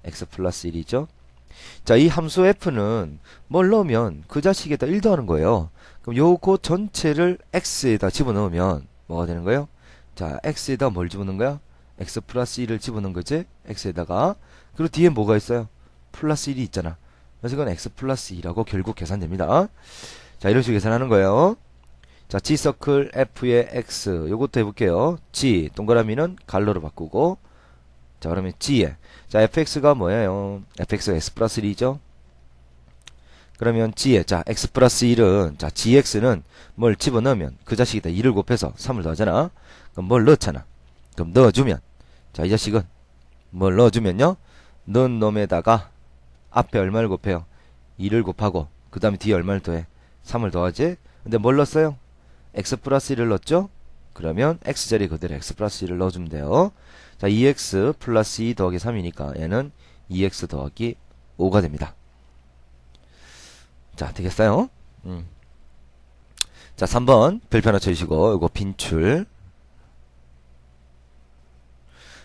x 플러스 1이죠? 자, 이 함수 f는 뭘 넣으면 그 자식에다 1 더하는 거예요. 그럼 요거 전체를 x에다 집어넣으면 뭐가 되는 거예요? 자, x에다 뭘 집어넣는 거야? x 플러스 1을 집어넣은 거지? x에다가. 그리고 뒤에 뭐가 있어요? 플러스 1이 있잖아. 그래서 이건 x 플러스 2라고 결국 계산됩니다. 자, 이런 식으로 계산하는 거예요. 자, G 서클 F의 X. 요것도 해볼게요. G, 동그라미는 갈로로 바꾸고. 자, 그러면 G에. 자, FX가 뭐예요? FX가 X 플러스 1이죠? 그러면 G에. 자, X 플러스 1은, 자, GX는 뭘 집어넣으면 그 자식에다 2를 곱해서 3을 더하잖아. 그럼 뭘 넣잖아. 그럼 넣어주면. 자, 이 자식은 뭘 넣어주면요. 넣은 놈에다가 앞에 얼마를 곱해요? 2를 곱하고, 그 다음에 뒤에 얼마를 더해? 3을 더하지? 근데 뭘 넣었어요? x 플러스 1을 넣었죠? 그러면 x자리 그대로 x 플러스 1을 넣어주면 돼요. 자, 2x 플러스 2 더하기 3이니까 얘는 2x 더하기 5가 됩니다. 자, 되겠어요? 자, 3번 별표 하나 쳐주시고 이거 빈출.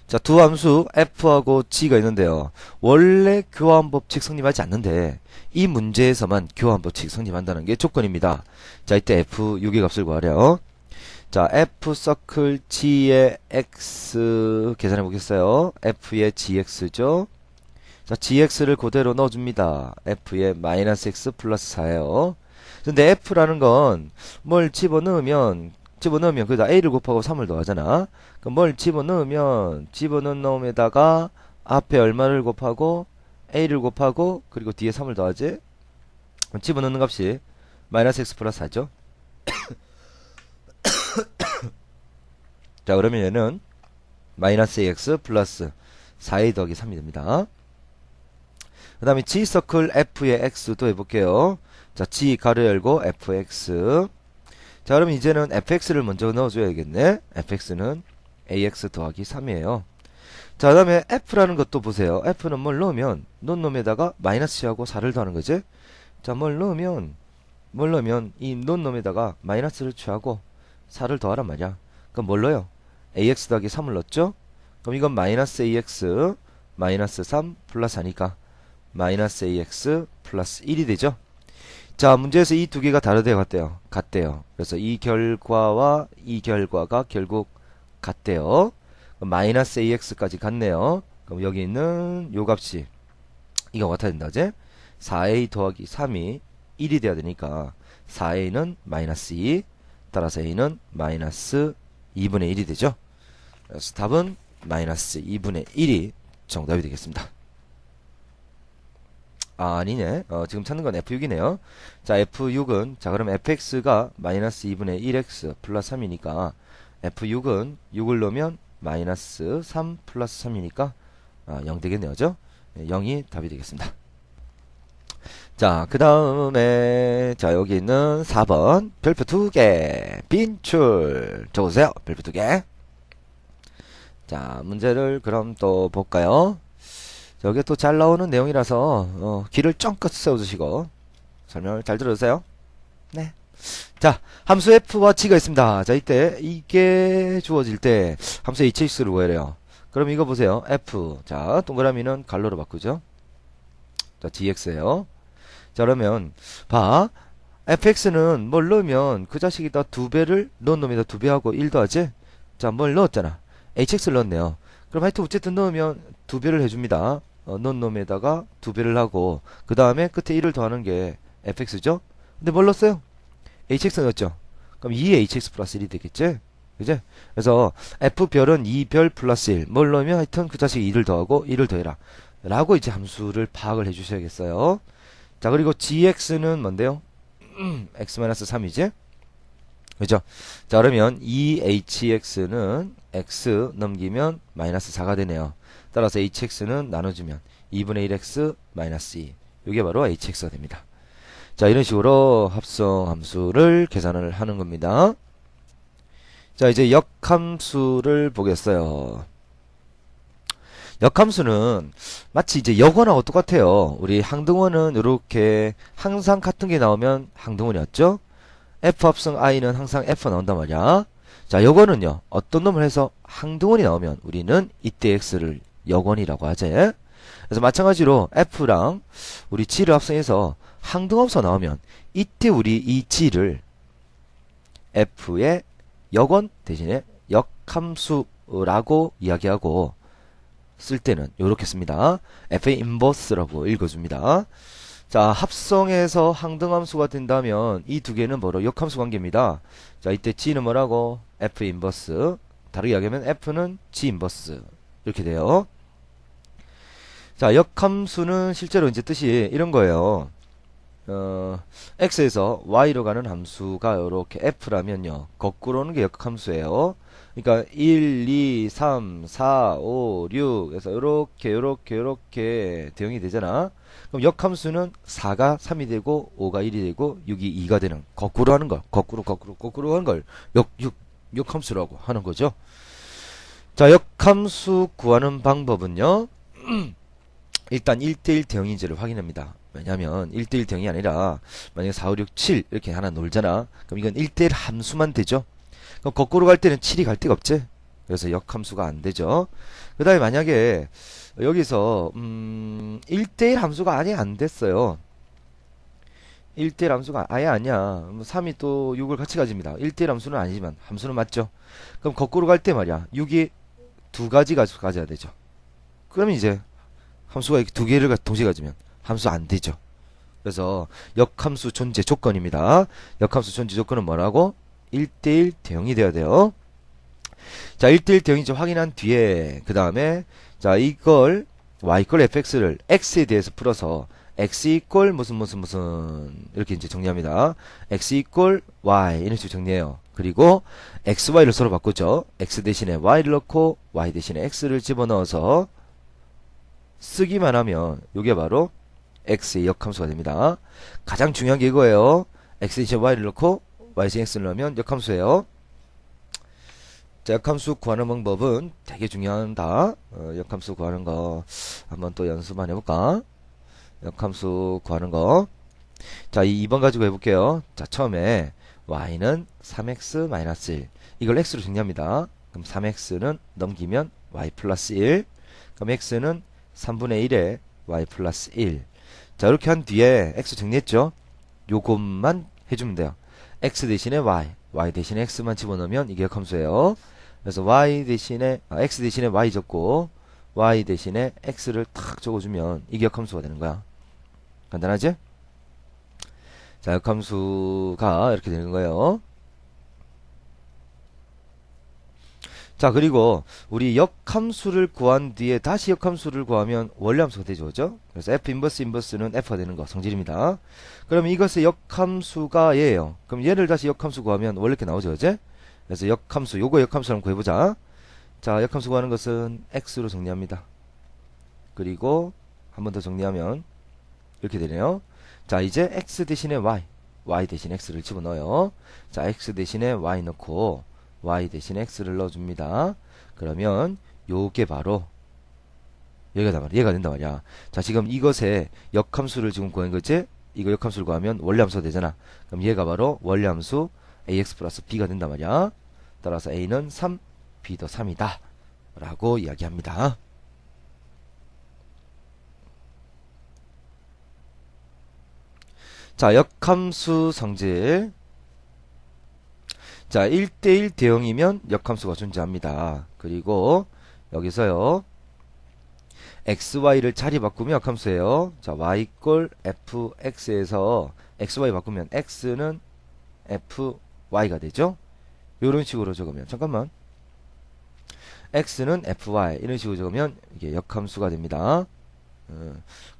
자, 두 함수 f하고 g가 있는데요. 원래 교환법칙 성립하지 않는데 이 문제에서만 교환법칙 성립한다는 게 조건입니다. 자, 이때 f 6의 값을 구하래요. 자, f 서클 g의 x 계산해 보겠어요. f의 gx죠. 자, gx를 그대로 넣어줍니다. f의 마이너스 x 플러스 4예요. 근데 f라는 건 뭘 집어넣으면 집어넣으면 거기다 a를 곱하고 3을 더하잖아. 그럼 뭘 집어넣으면 집어넣은 놈에다가 앞에 얼마를 곱하고 a를 곱하고 그리고 뒤에 3을 더하지. 그럼 집어넣는 값이 마이너스 x 플러스 4죠. 자, 그러면 얘는 마이너스 ax 플러스 4a 더하기 3이 됩니다. 그 다음에 g 서클 f의 x도 해볼게요. 자, g 가로 열고 fx. 자, 그러면 이제는 fx를 먼저 넣어줘야겠네. fx는 ax 더하기 3이에요. 자, 그 다음에 f라는 것도 보세요. f는 뭘 넣으면 논 놈에다가 마이너스하고 4를 더하는 거지. 자, 뭘 넣으면 이 논 놈에다가 마이너스를 취하고 4를 더하란 말이야. 그럼 뭘 넣어요? ax 더하기 3을 넣었죠? 그럼 이건 마이너스 ax 마이너스 3 플러스 4니까 마이너스 ax 플러스 1이 되죠? 자, 문제에서 이 두 개가 다르대요, 같대요. 그래서 이 결과와 이 결과가 결국 같대요. 그럼 마이너스 ax까지 같네요. 그럼 여기 있는 요 값이 이거 같아야 된다, 그지? 4a 더하기 3이 1이 돼야 되니까 4a는 마이너스 2, 따라서 a는 마이너스 2분의 1이 되죠. 그래서 답은 마이너스 2분의 1이 정답이 되겠습니다. 아, 아니네. 지금 찾는 건 F6이네요. 자, F6은, 자, 그럼 fx가 마이너스 2분의 1x 플러스 3이니까, F6은 6을 넣으면 마이너스 3 플러스 3이니까, 0 되겠네요. 그죠? 0이 답이 되겠습니다. 자, 그 다음에, 자, 여기 있는 4번. 별표 2개. 빈출. 적어주세요. 별표 2개. 자, 문제를 그럼 또 볼까요? 여기 또 잘 나오는 내용이라서 귀를 쫑긋 세워주시고 설명을 잘 들어주세요. 네. 자, 함수 f와 g가 있습니다. 자, 이때 이게 주어질 때 함수 hx를 구해래요. 그럼 이거 보세요. f. 자, 동그라미는 갈로로 바꾸죠. 자, gx예요. 자, 그러면 봐. fx는 뭘 넣으면 그 자식이다 2배를 넣은 놈이다 2배 하고 1 더하지? 자, 뭘 넣었잖아. hx를 넣었네요. 그럼 하여튼 어쨌든 넣으면 2배를 해줍니다. 넣은 놈에다가 2배를 하고 그 다음에 끝에 1을 더하는 게 fx죠. 근데 뭘 넣었어요? hx 넣었죠. 그럼 2hx 플러스 1이 되겠지? 그지? 그래서 f별은 2별 플러스 1 뭘 넣으면 하여튼 그 자식 2를 더하고 1을 더해라 라고 이제 함수를 파악을 해주셔야겠어요. 자, 그리고 gx는 뭔데요? x-3이지? 그죠? 자, 그러면 2hx는 x 넘기면 마이너스 4가 되네요. 따라서 hx는 나눠주면 2분의 1x 마이너스 2. 이게 바로 hx가 됩니다. 자, 이런 식으로 합성 함수를 계산을 하는 겁니다. 자, 이제 역함수를 보겠어요. 역함수는 마치 이제 역원하고 똑같아요. 우리 항등원은 이렇게 항상 같은 게 나오면 항등원이었죠. f 합성 i는 항상 f 나온단 말이야. 자, 역원은요. 어떤 놈을 해서 항등원이 나오면 우리는 이때 x를 역원이라고 하지. 그래서 마찬가지로 f랑 우리 g를 합성해서 항등함수가 나오면 이때 우리 이 g를 f의 역원 대신에 역함수라고 이야기하고 쓸 때는 이렇게 씁니다. f의 인버스라고 읽어줍니다. 자, 합성해서 항등함수가 된다면 이 두 개는 바로 역함수 관계입니다. 자, 이때 g는 뭐라고? f 인버스. 다르게 이야기하면 f는 g 인버스. 이렇게 돼요. 자, 역함수는 실제로 이제 뜻이 이런 거예요. x에서 y로 가는 함수가 이렇게 f라면요. 거꾸로 오는 게 역함수예요. 그러니까 1, 2, 3, 4, 5, 6 해서 요렇게 대응이 되잖아. 그럼 역함수는 4가 3이 되고 5가 1이 되고 6이 2가 되는 거꾸로 하는 걸 거꾸로 하는 걸 역함수라고 하는 거죠. 자, 역함수 구하는 방법은요. 일단 1대1 대응인지를 확인합니다. 왜냐면 1대1 대응이 아니라 만약에 4, 5, 6, 7 이렇게 하나 놀잖아. 그럼 이건 1대1 함수만 되죠. 그럼 거꾸로 갈 때는 7이 갈 데가 없지. 그래서 역함수가 안 되죠. 그 다음에 만약에 여기서 1대1 함수가 아예 안 됐어요. 1대1 함수가 아예 아니야. 3이 또 6을 같이 가집니다. 1대1 함수는 아니지만 함수는 맞죠. 그럼 거꾸로 갈 때 말이야. 6이 두 가지 가져야 되죠. 그러면 이제 함수가 이렇게 두 개를 동시에 가지면 함수 안 되죠. 그래서 역함수 존재 조건입니다. 역함수 존재 조건은 뭐라고? 1대1 대응이 되어야 돼요. 자, 1대1 대응인지 확인한 뒤에 그 다음에 자, 이걸 y 이퀄 fx를 x에 대해서 풀어서 x 이퀄 무슨 이렇게 이제 정리합니다. x 이퀄 y 이런 식으로 정리해요. 그리고 x, y를 서로 바꾸죠. x 대신에 y를 넣고 y 대신에 x를 집어넣어서 쓰기만 하면 이게 바로 x의 역함수가 됩니다. 가장 중요한 게 이거예요. x 대신에 y를 넣고 y 대신에 x를 넣으면 역함수예요. 자, 역함수 구하는 방법은 되게 중요하다. 역함수 구하는 거 한번 또 연습만 해볼까? 역함수 구하는 거. 자, 2번 가지고 해볼게요. 자, 처음에 y는 3x-1 이걸 x로 정리합니다. 그럼 3x는 넘기면 y 플러스 1. 그럼 x는 3분의 1에 y 플러스 1. 자, 이렇게 한 뒤에 x 정리했죠? 요것만 해주면 돼요. x 대신에 y 대신에 x만 집어넣으면 이게 역함수예요. 그래서 x 대신에 y 적고 y 대신에 x를 탁 적어주면 이게 역함수가 되는 거야. 간단하지? 자, 역함수가 이렇게 되는 거예요. 자, 그리고 우리 역함수를 구한 뒤에 다시 역함수를 구하면 원래함수가 되죠, 그죠? 그래서 f 인버스는 f가 되는 거 성질입니다. 그럼 이것의 역함수가 얘예요. 그럼 얘를 다시 역함수 구하면 원래 이렇게 나오죠, 그죠? 그래서 역함수, 요거 역함수 한번 구해보자. 자, 역함수 구하는 것은 x로 정리합니다. 그리고 한 번 더 정리하면 이렇게 되네요. 자, 이제 x 대신에 y 대신에 x를 집어넣어요. 자, x 대신에 y 넣고 y 대신에 x를 넣어줍니다. 그러면 요게 바로 얘가 된단 말이야. 자, 지금 이것의 역함수를 지금 구한 거지? 이거 역함수를 구하면 원래함수가 되잖아. 그럼 얘가 바로 원래함수 ax 플러스 b가 된단 말이야. 따라서 a는 3, b도 3이다 라고 이야기합니다. 자, 역함수 성질. 자, 1대1 대응이면 역함수가 존재합니다. 그리고 여기서요, x, y를 자리 바꾸면 역함수예요. 자, y 이퀄 fx에서 x, y 바꾸면 x는 fy가 되죠. 이런 식으로 적으면, 잠깐만, x는 fy 이런 식으로 적으면 이게 역함수가 됩니다.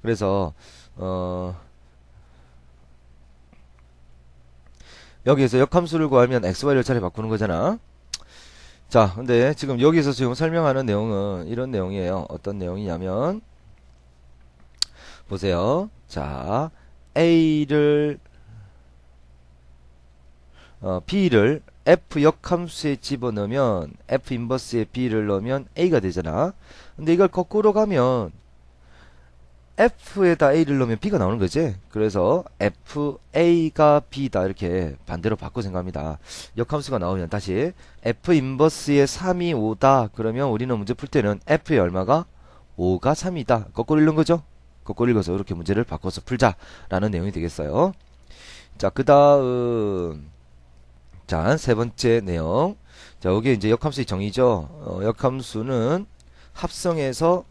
그래서 여기에서 역함수를 구하면 x, y를 자리 바꾸는 거잖아. 자, 근데 지금 여기서 지금 설명하는 내용은 이런 내용이에요. 어떤 내용이냐면, 보세요. 자, b를 f 역함수에 집어넣으면 f 인버스에 b를 넣으면 a가 되잖아. 근데 이걸 거꾸로 가면 f에다 a를 넣으면 b가 나오는 거지. 그래서 fa가 b다 이렇게 반대로 바꿔 생각합니다. 역함수가 나오면 다시 f 인버스에 3이 5다 그러면 우리는 문제 풀 때는 f의 얼마가 5가 3이다 거꾸로 읽는 거죠. 거꾸로 읽어서 이렇게 문제를 바꿔서 풀자라는 내용이 되겠어요. 자, 그 다음, 자, 세 번째 내용. 자, 여기 이제 역함수의 정의죠. 역함수는 합성해서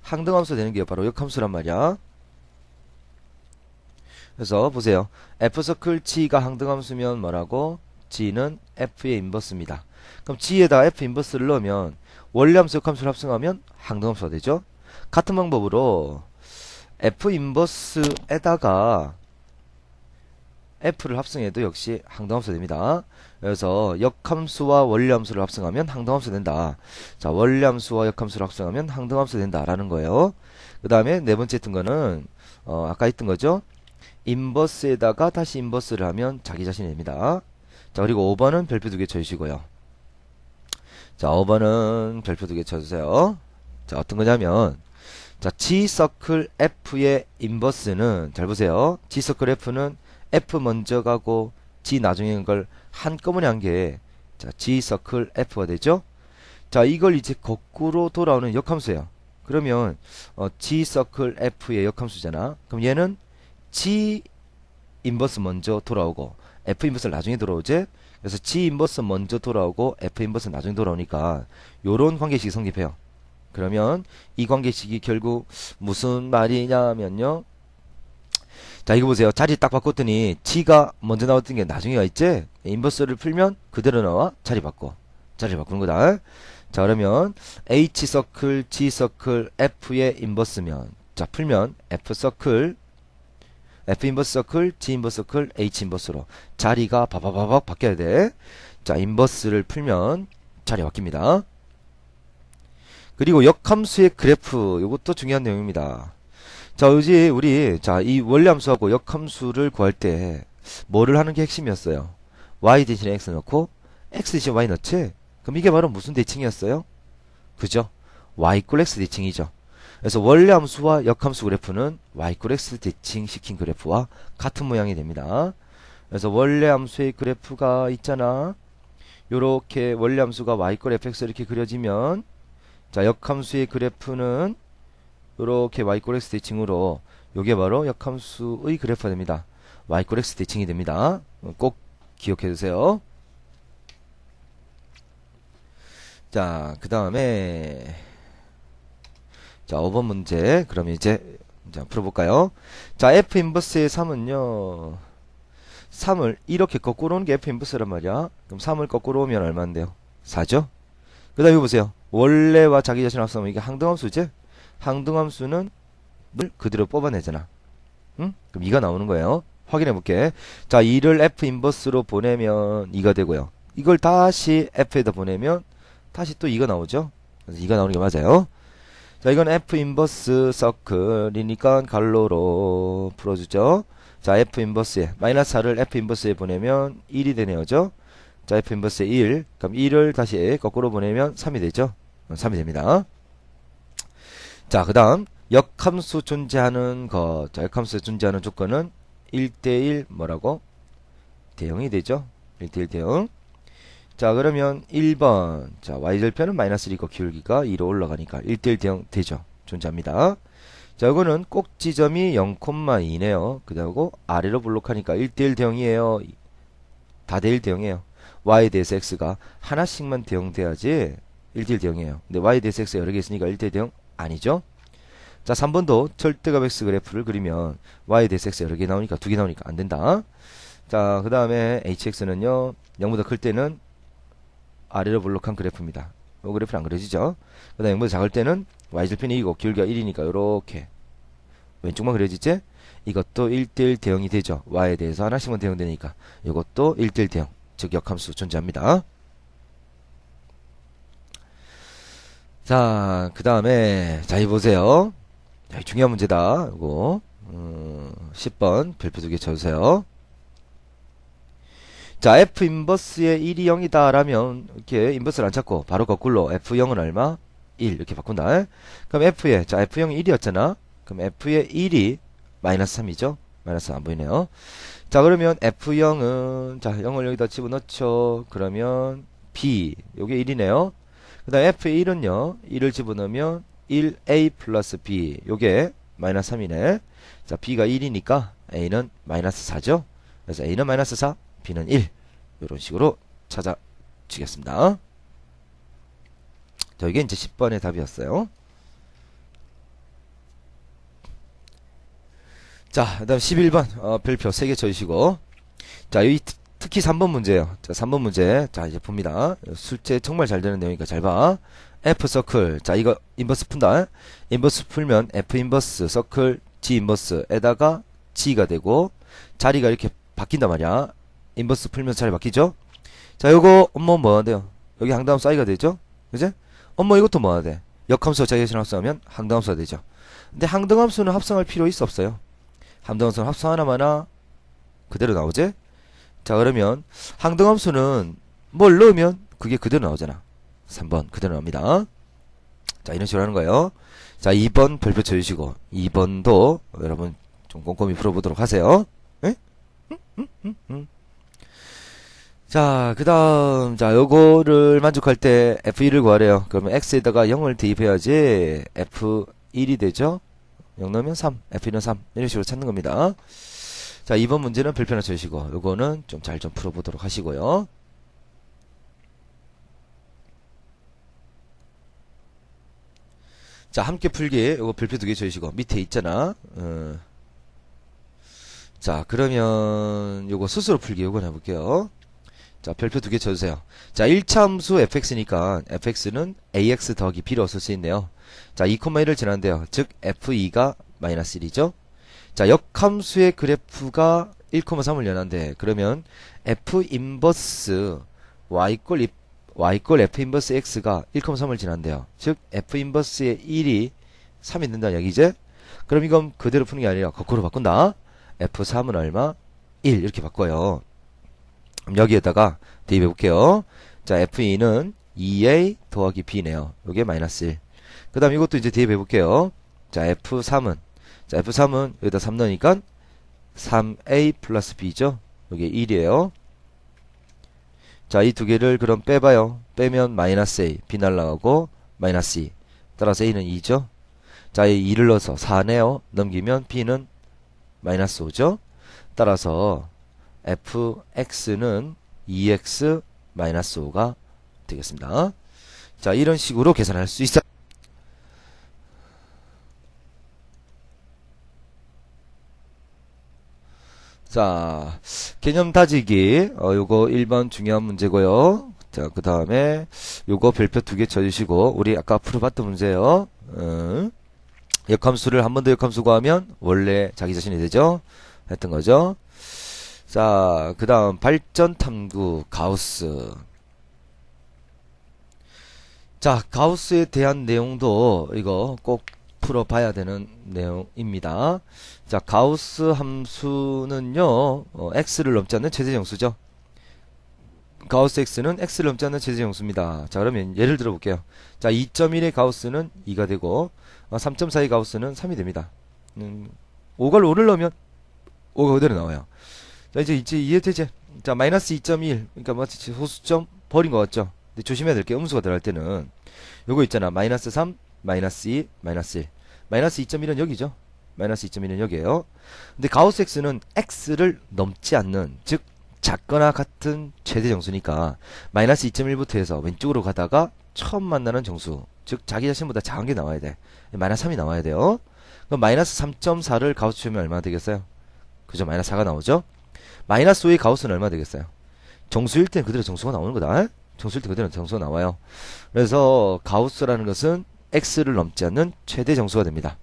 항등함수 되는 게 바로 역함수란 말이야. 그래서 보세요. f서클 g가 항등함수면 뭐라고? g는 f의 인버스입니다. 그럼 g에다 f 인버스를 넣으면 원래함수 역함수를 합성하면 항등함수가 되죠. 같은 방법으로 f 인버스에다가 f를 합성해도 역시 항등함수 됩니다. 그래서 역함수와 원래함수를 합성하면 항등함수 된다. 자, 원래함수와 역함수를 합성하면 항등함수 된다라는 거예요. 그 다음에 네 번째 했던 거는 아까 했던 거죠. 인버스에다가 다시 인버스를 하면 자기 자신이 됩니다. 자, 그리고 5번은 별표 2개 쳐주시고요. 자, 5번은 별표 2개 쳐주세요. 자, 어떤 거냐면, 자, G서클 F의 인버스는, 잘 보세요. G서클 F는 F 먼저 가고 G 나중에 간 걸 한꺼번에 한 게, 자, G서클 F가 되죠? 자, 이걸 이제 거꾸로 돌아오는 역함수예요. 그러면, G서클 F의 역함수잖아. 그럼 얘는 G 인버스 먼저 돌아오고, F 인버스 나중에 돌아오지? 그래서 G 인버스 먼저 돌아오고, F 인버스 나중에 돌아오니까, 요런 관계식이 성립해요. 그러면 이 관계식이 결국 무슨 말이냐면요. 자, 이거 보세요. 자리 딱 바꿨더니 G가 먼저 나왔던 게 나중에 가 있지? 인버스를 풀면 그대로 나와. 자리 바꿔. 자리 바꾸는 거다. 자, 그러면 H 서클, G 서클, F의 인버스면, 자, 풀면 F 서클, F 인버스 서클, G 인버스 서클, H 인버스로 자리가 바바바박 바뀌어야 돼. 자, 인버스를 풀면 자리 바뀝니다. 그리고 역함수의 그래프, 이것도 중요한 내용입니다. 자, 이제 우리 이 원래함수하고 역함수를 구할 때 뭐를 하는 게 핵심이었어요? y 대신에 x 넣고 x 대신에 y 넣지? 그럼 이게 바로 무슨 대칭이었어요? 그죠? y 꼴 x 대칭이죠. 그래서 원래함수와 역함수 그래프는 y 꼴 x 대칭 시킨 그래프와 같은 모양이 됩니다. 그래서 원래함수의 그래프가 있잖아. 요렇게 원래함수가 y 꼴 fx 이렇게 그려지면, 자, 역함수의 그래프는 요렇게 y 꼴 x 대칭으로, 요게 바로 역함수의 그래프가 됩니다. y 꼴 x 대칭이 됩니다. 꼭 기억해 두세요. 자, 그 다음에, 자, 5번 문제. 그럼 이제, 자, 풀어볼까요? 자, f 인버스의 3은요, 3을 이렇게 거꾸로 오는 게 f 인버스란 말이야. 그럼 3을 거꾸로 오면 얼마인데요? 4죠? 그 다음에 이거 보세요. 원래와 자기 자신 합성하면 이게 항등함수지? 항등함수는 늘 그대로 뽑아내잖아. 응? 그럼 2가 나오는 거예요. 확인해 볼게. 자, 2를 f 인버스로 보내면 2가 되고요. 이걸 다시 f에다 보내면 다시 또 2가 나오죠. 그래서 2가 나오는 게 맞아요. 자, 이건 f 인버스 서클이니까 갈로로 풀어주죠. 자, f 인버스에 마이너스 4를 f 인버스에 보내면 1이 되네요. 그죠? 자, f 인버스에 1. 그럼 1을 다시 거꾸로 보내면 3이 되죠. 3이 됩니다. 자, 그 다음 역함수 존재하는 것. 자, 역함수 존재하는 조건은 1대1 뭐라고? 대응이 되죠. 1대1 대응. 자, 그러면 1번. 자, y절편은 마이너스 1이고 기울기가 2로 올라가니까 1대1 대응 되죠. 존재합니다. 자, 이거는 꼭 지점이 0,2네요. 그다음에 아래로 블록하니까 1대1 대응이에요. 다 대1 대응이에요. y에 대해서 x가 하나씩만 대응돼야지 1대1 대응이에요. 근데 y에 대해서 x가 여러 개 있으니까 1대1 대응 아니죠. 자, 3번도 절대값 x 그래프를 그리면 y에 대해서 x 여러 개 나오니까 2개 나오니까 안 된다. 자, 그 다음에 hx는요 0보다 클 때는 아래로 블록한 그래프입니다. 이 그래프는 안 그려지죠. 그 다음에 0보다 작을 때는 y절편이 2고 기울기가 1이니까 요렇게 왼쪽만 그려지지? 이것도 1대1 대응이 되죠. y에 대해서 하나씩만 대응되니까 이것도 1대1 대응, 즉 역함수 존재합니다. 자, 그 다음에 자, 이 보세요. 자, 중요한 문제다. 이거 10번 별표 2개 쳐주세요. 자, f 인버스의 1이 0이다 라면 이렇게 인버스를 안 찾고 바로 거꾸로 f0은 얼마? 1 이렇게 바꾼다. 그럼 f의, 자, f0이 1이었잖아. 그럼 f의 1이 마이너스 3이죠. 마이너스 안 보이네요. 자, 그러면 f0은, 자, 0을 여기다 집어넣죠. 그러면 b, 요게 1이네요. 그 다음 f의 1은요 1을 집어넣으면 1a 플러스 b, 요게 마이너스 3이네. 자, b가 1이니까 a는 마이너스 4죠. 그래서 a는 마이너스 4, b는 1. 이런 식으로 찾아주겠습니다. 자, 이게 이제 10번의 답이었어요. 자, 그 다음 11번 별표 3개 쳐주시고, 자, 여기 특히 3번 문제예요. 자, 3번 문제. 자, 이제 봅니다. 술제 정말 잘 되는 내용이니까 잘 봐. F 서클. 자, 이거 인버스 푼다. 인버스 풀면 F 인버스 서클 G 인버스에다가 G가 되고 자리가 이렇게 바뀐단 말이야. 인버스 풀면서 자리 바뀌죠? 자, 요거 엄마 뭐 해야 돼요? 여기 항등함수 i가 되죠? 그지? 엄마 이것도 뭐 해야 돼? 역함수와 자기자신 합성하면 항등함수가 되죠. 근데 항등함수는 합성할 필요 있어 없어요? 항등함수는 합성 하나마나 그대로 나오지? 자, 그러면 항등함수는 뭘 넣으면 그게 그대로 나오잖아. 3번 그대로 나옵니다. 자, 이런 식으로 하는 거예요. 자, 2번 별표 쳐주시고 2번도 여러분 좀 꼼꼼히 풀어보도록 하세요. 에? 자, 그 다음, 자, 요거를 만족할 때 F1을 구하래요. 그러면 X에다가 0을 대입해야지 F1이 되죠? 0 넣으면 3, F1은 3. 이런 식으로 찾는 겁니다. 자, 2번 문제는 별표 하나 쳐주시고, 요거는 좀 잘 좀 풀어보도록 하시고요. 자, 함께 풀기, 요거 별표 2개 쳐주시고, 밑에 있잖아. 자, 그러면 요거 스스로 풀기 요거 해볼게요. 자, 별표 두 개 쳐주세요. 자, 1차 함수 fx니까 fx는 ax 더하기 b로 쓸 수 있네요. 자, 2,1을 지난대요. 즉 f2가 마이너스 1이죠. 자, 역함수의 그래프가 1,3을 연한데 그러면 f 인버스 y 꼴 f 인버스 x가 1,3을 지난대요. 즉 f 인버스의 1이 3이 된다는 얘기지? 그럼 이건 그대로 푸는 게 아니라 거꾸로 바꾼다. f3은 얼마? 1 이렇게 바꿔요. 그럼 여기에다가 대입해 볼게요. 자, f2는 2a 더하기 b네요. 요게 마이너스 1. 그 다음 이것도 이제 대입해 볼게요. 자, f3은 여기다 3 넣으니까 3a 플러스 b죠. 요게 1이에요. 자, 이 두 개를 그럼 빼봐요. 빼면 마이너스 a, b 날라가고 마이너스 2. 따라서 a는 2죠. 자, 이 2를 넣어서 4네요. 넘기면 b는 마이너스 5죠. 따라서 fx는 2x 마이너스 5가 되겠습니다. 자, 이런 식으로 계산할 수 있어요. 자, 개념 다지기. 요거 1번 중요한 문제고요. 자, 그 다음에 요거 별표 두 개 쳐주시고, 우리 아까 풀어봤던 문제요. 역함수를 한 번 더 역함수 구하면 원래 자기 자신이 되죠? 했던 거죠. 자, 그 다음 발전 탐구 가우스. 자, 가우스에 대한 내용도 이거 꼭 풀어봐야 되는 내용입니다. 자, 가우스 함수는요, x를 넘지 않는 최대정수죠. 가우스 x는 x를 넘지 않는 최대정수입니다. 자, 그러면 예를 들어 볼게요. 자, 2.1의 가우스는 2가 되고 3.4의 가우스는 3이 됩니다. 5가 5를 넣으면 5가 그대로 나와요. 자, 이제 이해되지? 자, 마이너스 2.1. 그러니까 마치 호수점 버린 것 같죠? 근데 조심해야 될 게 음수가 들어갈 때는 요거 있잖아. 마이너스 3, 마이너스 2, 마이너스 1. 마이너스 2.1은 여기죠? 마이너스 2.1은 여기에요. 근데 가우스 x는 x를 넘지 않는, 즉 작거나 같은 최대 정수니까 마이너스 2.1부터 해서 왼쪽으로 가다가 처음 만나는 정수, 즉 자기 자신보다 작은 게 나와야 돼. 마이너스 3이 나와야 돼요. 그럼 마이너스 3.4를 가우스 주면 얼마나 되겠어요? 그죠? 마이너스 4가 나오죠? 마이너스 5의 가우스는 얼마 되겠어요? 정수일 땐 그대로 정수가 나오는 거다. 정수일 때 그대로 정수가 나와요. 그래서 가우스라는 것은 x를 넘지 않는 최대 정수가 됩니다.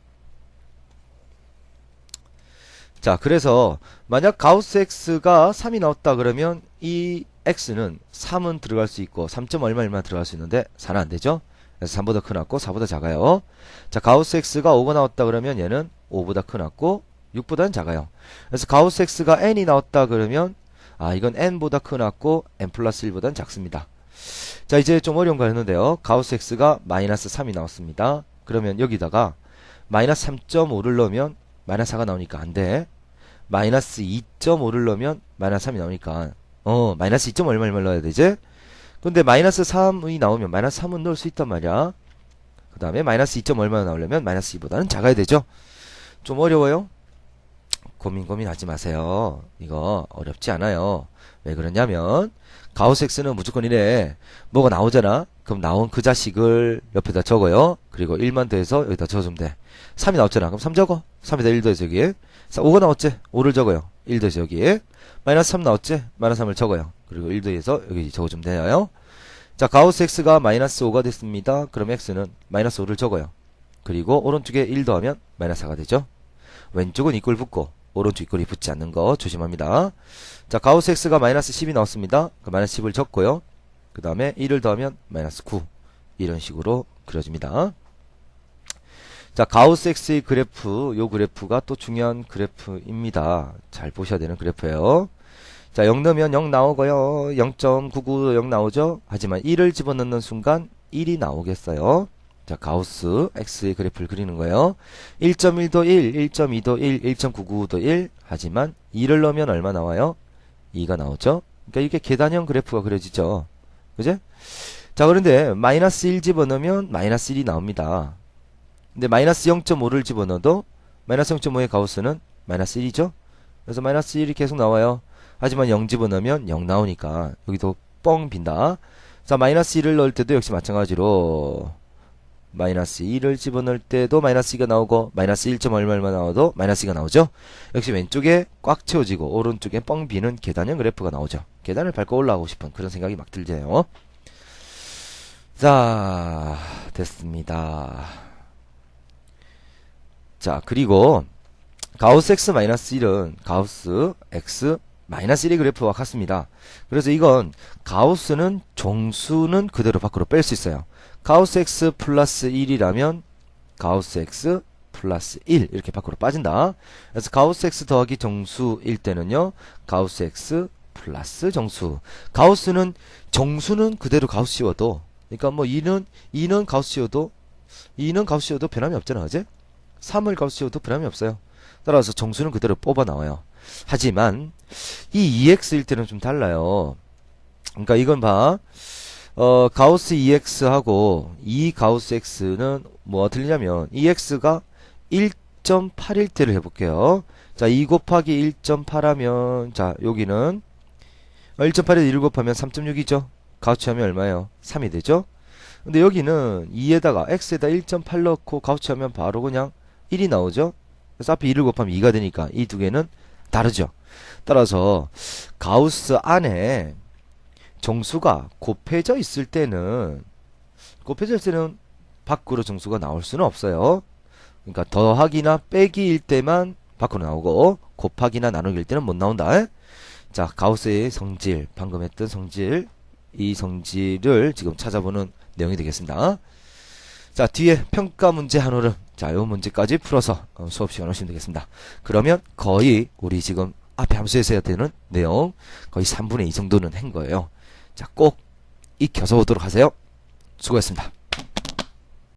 자, 그래서 만약 가우스 x가 3이 나왔다 그러면 이 x는 3은 들어갈 수 있고 3. 얼마 들어갈 수 있는데 4는 안 되죠? 그래서 3보다 크나고 4보다 작아요. 자, 가우스 x가 5가 나왔다 그러면 얘는 5보다 크나고 6보다는 작아요. 그래서 가우스 x가 n이 나왔다 그러면 이건 n보다 크나고 n 플러스 1보다는 작습니다. 자, 이제 좀 어려운 거 했는데요. 가우스 x가 마이너스 3이 나왔습니다. 그러면 여기다가 마이너스 3.5를 넣으면 마이너스 4가 나오니까 안 돼. 마이너스 2.5를 넣으면 마이너스 3이 나오니까 마이너스 2. 얼마 넣어야 되지? 근데 마이너스 3이 나오면 마이너스 3은 넣을 수 있단 말이야. 그 다음에 마이너스 2. 얼마 나오려면 마이너스 2보다는 작아야 되죠. 좀 어려워요? 고민하지 마세요. 이거 어렵지 않아요. 왜 그러냐면 가우스 x는 무조건 이래. 뭐가 나오잖아. 그럼 나온 그 자식을 옆에다 적어요. 그리고 1만 더해서 여기다 적어주면 돼. 3이 나왔잖아. 그럼 3 적어. 3에다 1 더해서 여기에. 5가 나왔지? 5를 적어요. 1 더해서 여기에. 마이너스 3 나왔지? 마이너스 3을 적어요. 그리고 1 더해서 여기 적어주면 돼요. 자, 가우스 x가 마이너스 5가 됐습니다. 그럼 x는 마이너스 5를 적어요. 그리고 오른쪽에 1 더하면 마이너스 4가 되죠. 왼쪽은 이꼴 붙고 오른쪽 이꼴이 붙지 않는 거 조심합니다. 자, 가우스 x가 마이너스 10이 나왔습니다. 그 마이너스 10을 적고요. 그 다음에 1을 더하면 마이너스 9. 이런 식으로 그려집니다. 자, 가우스 x의 그래프, 요 그래프가 또 중요한 그래프입니다. 잘 보셔야 되는 그래프예요. 자, 0 넣으면 0 나오고요. 0.99 0 나오죠. 하지만 1을 집어넣는 순간 1이 나오겠어요. 자, 가우스 x의 그래프를 그리는 거예요. 1.1도 1, 1.2도 1, 1.99도 1. 하지만 2를 넣으면 얼마 나와요? 2가 나오죠. 그러니까 이게 계단형 그래프가 그려지죠. 그죠? 자, 그런데 마이너스 1 집어넣으면 마이너스 1이 나옵니다. 근데 마이너스 0.5를 집어넣어도 마이너스 0.5의 가우스는 마이너스 1이죠. 그래서 마이너스 1이 계속 나와요. 하지만 0 집어넣으면 0 나오니까 여기도 뻥 빈다. 자, 마이너스 1을 넣을 때도 역시 마찬가지로 마이너스 2를 집어넣을 때도 마이너스 2가 나오고 마이너스 1점 얼마만 나와도 마이너스 2가 나오죠. 역시 왼쪽에 꽉 채워지고 오른쪽에 뻥 비는 계단형 그래프가 나오죠. 계단을 밟고 올라가고 싶은 그런 생각이 막 들죠. 자, 됐습니다. 자, 그리고 가우스 x-1은 가우스 x-1의 그래프와 같습니다. 그래서 이건 가우스는 정수는 그대로 밖으로 뺄 수 있어요. 가우스 x 플러스 1이라면 가우스 x 플러스 1 이렇게 밖으로 빠진다. 그래서 가우스 x 더하기 정수일 때는요, 가우스 x 플러스 정수. 가우스는 정수는 그대로 가우스 씌워도, 그러니까 뭐 2는 가우스 씌워도 변함이 없잖아, 그지? 3을 가우스 씌워도 변함이 없어요. 따라서 정수는 그대로 뽑아 나와요. 하지만 이 2x일 때는 좀 달라요. 그러니까 이건 봐. 가우스 2x하고 2 가우스 x는 뭐가 틀리냐면 2x가 1.8일 때를 해볼게요. 자, 2 곱하기 1.8 하면, 자, 여기는 1.8에서 1 곱하면 3.6이죠. 가우치하면 얼마예요? 3이 되죠. 근데 여기는 2에다가 x에다 1.8 넣고 가우치하면 바로 그냥 1이 나오죠. 그래서 앞에 2를 곱하면 2가 되니까 이 두 개는 다르죠. 따라서 가우스 안에 정수가 곱해져 있을 때는 밖으로 정수가 나올 수는 없어요. 그러니까 더하기나 빼기일 때만 밖으로 나오고 곱하기나 나누기일 때는 못 나온다. 자, 가우스의 성질, 방금 했던 성질, 이 성질을 지금 찾아보는 내용이 되겠습니다. 자, 뒤에 평가 문제 한 홀은, 자, 요 문제까지 풀어서 수업 시간 오시면 되겠습니다. 그러면 거의 우리 지금 앞에 함수에서 해야 되는 내용 거의 3분의 2 정도는 한 거예요. 자, 꼭 익혀서 오도록 하세요. 수고했습니다.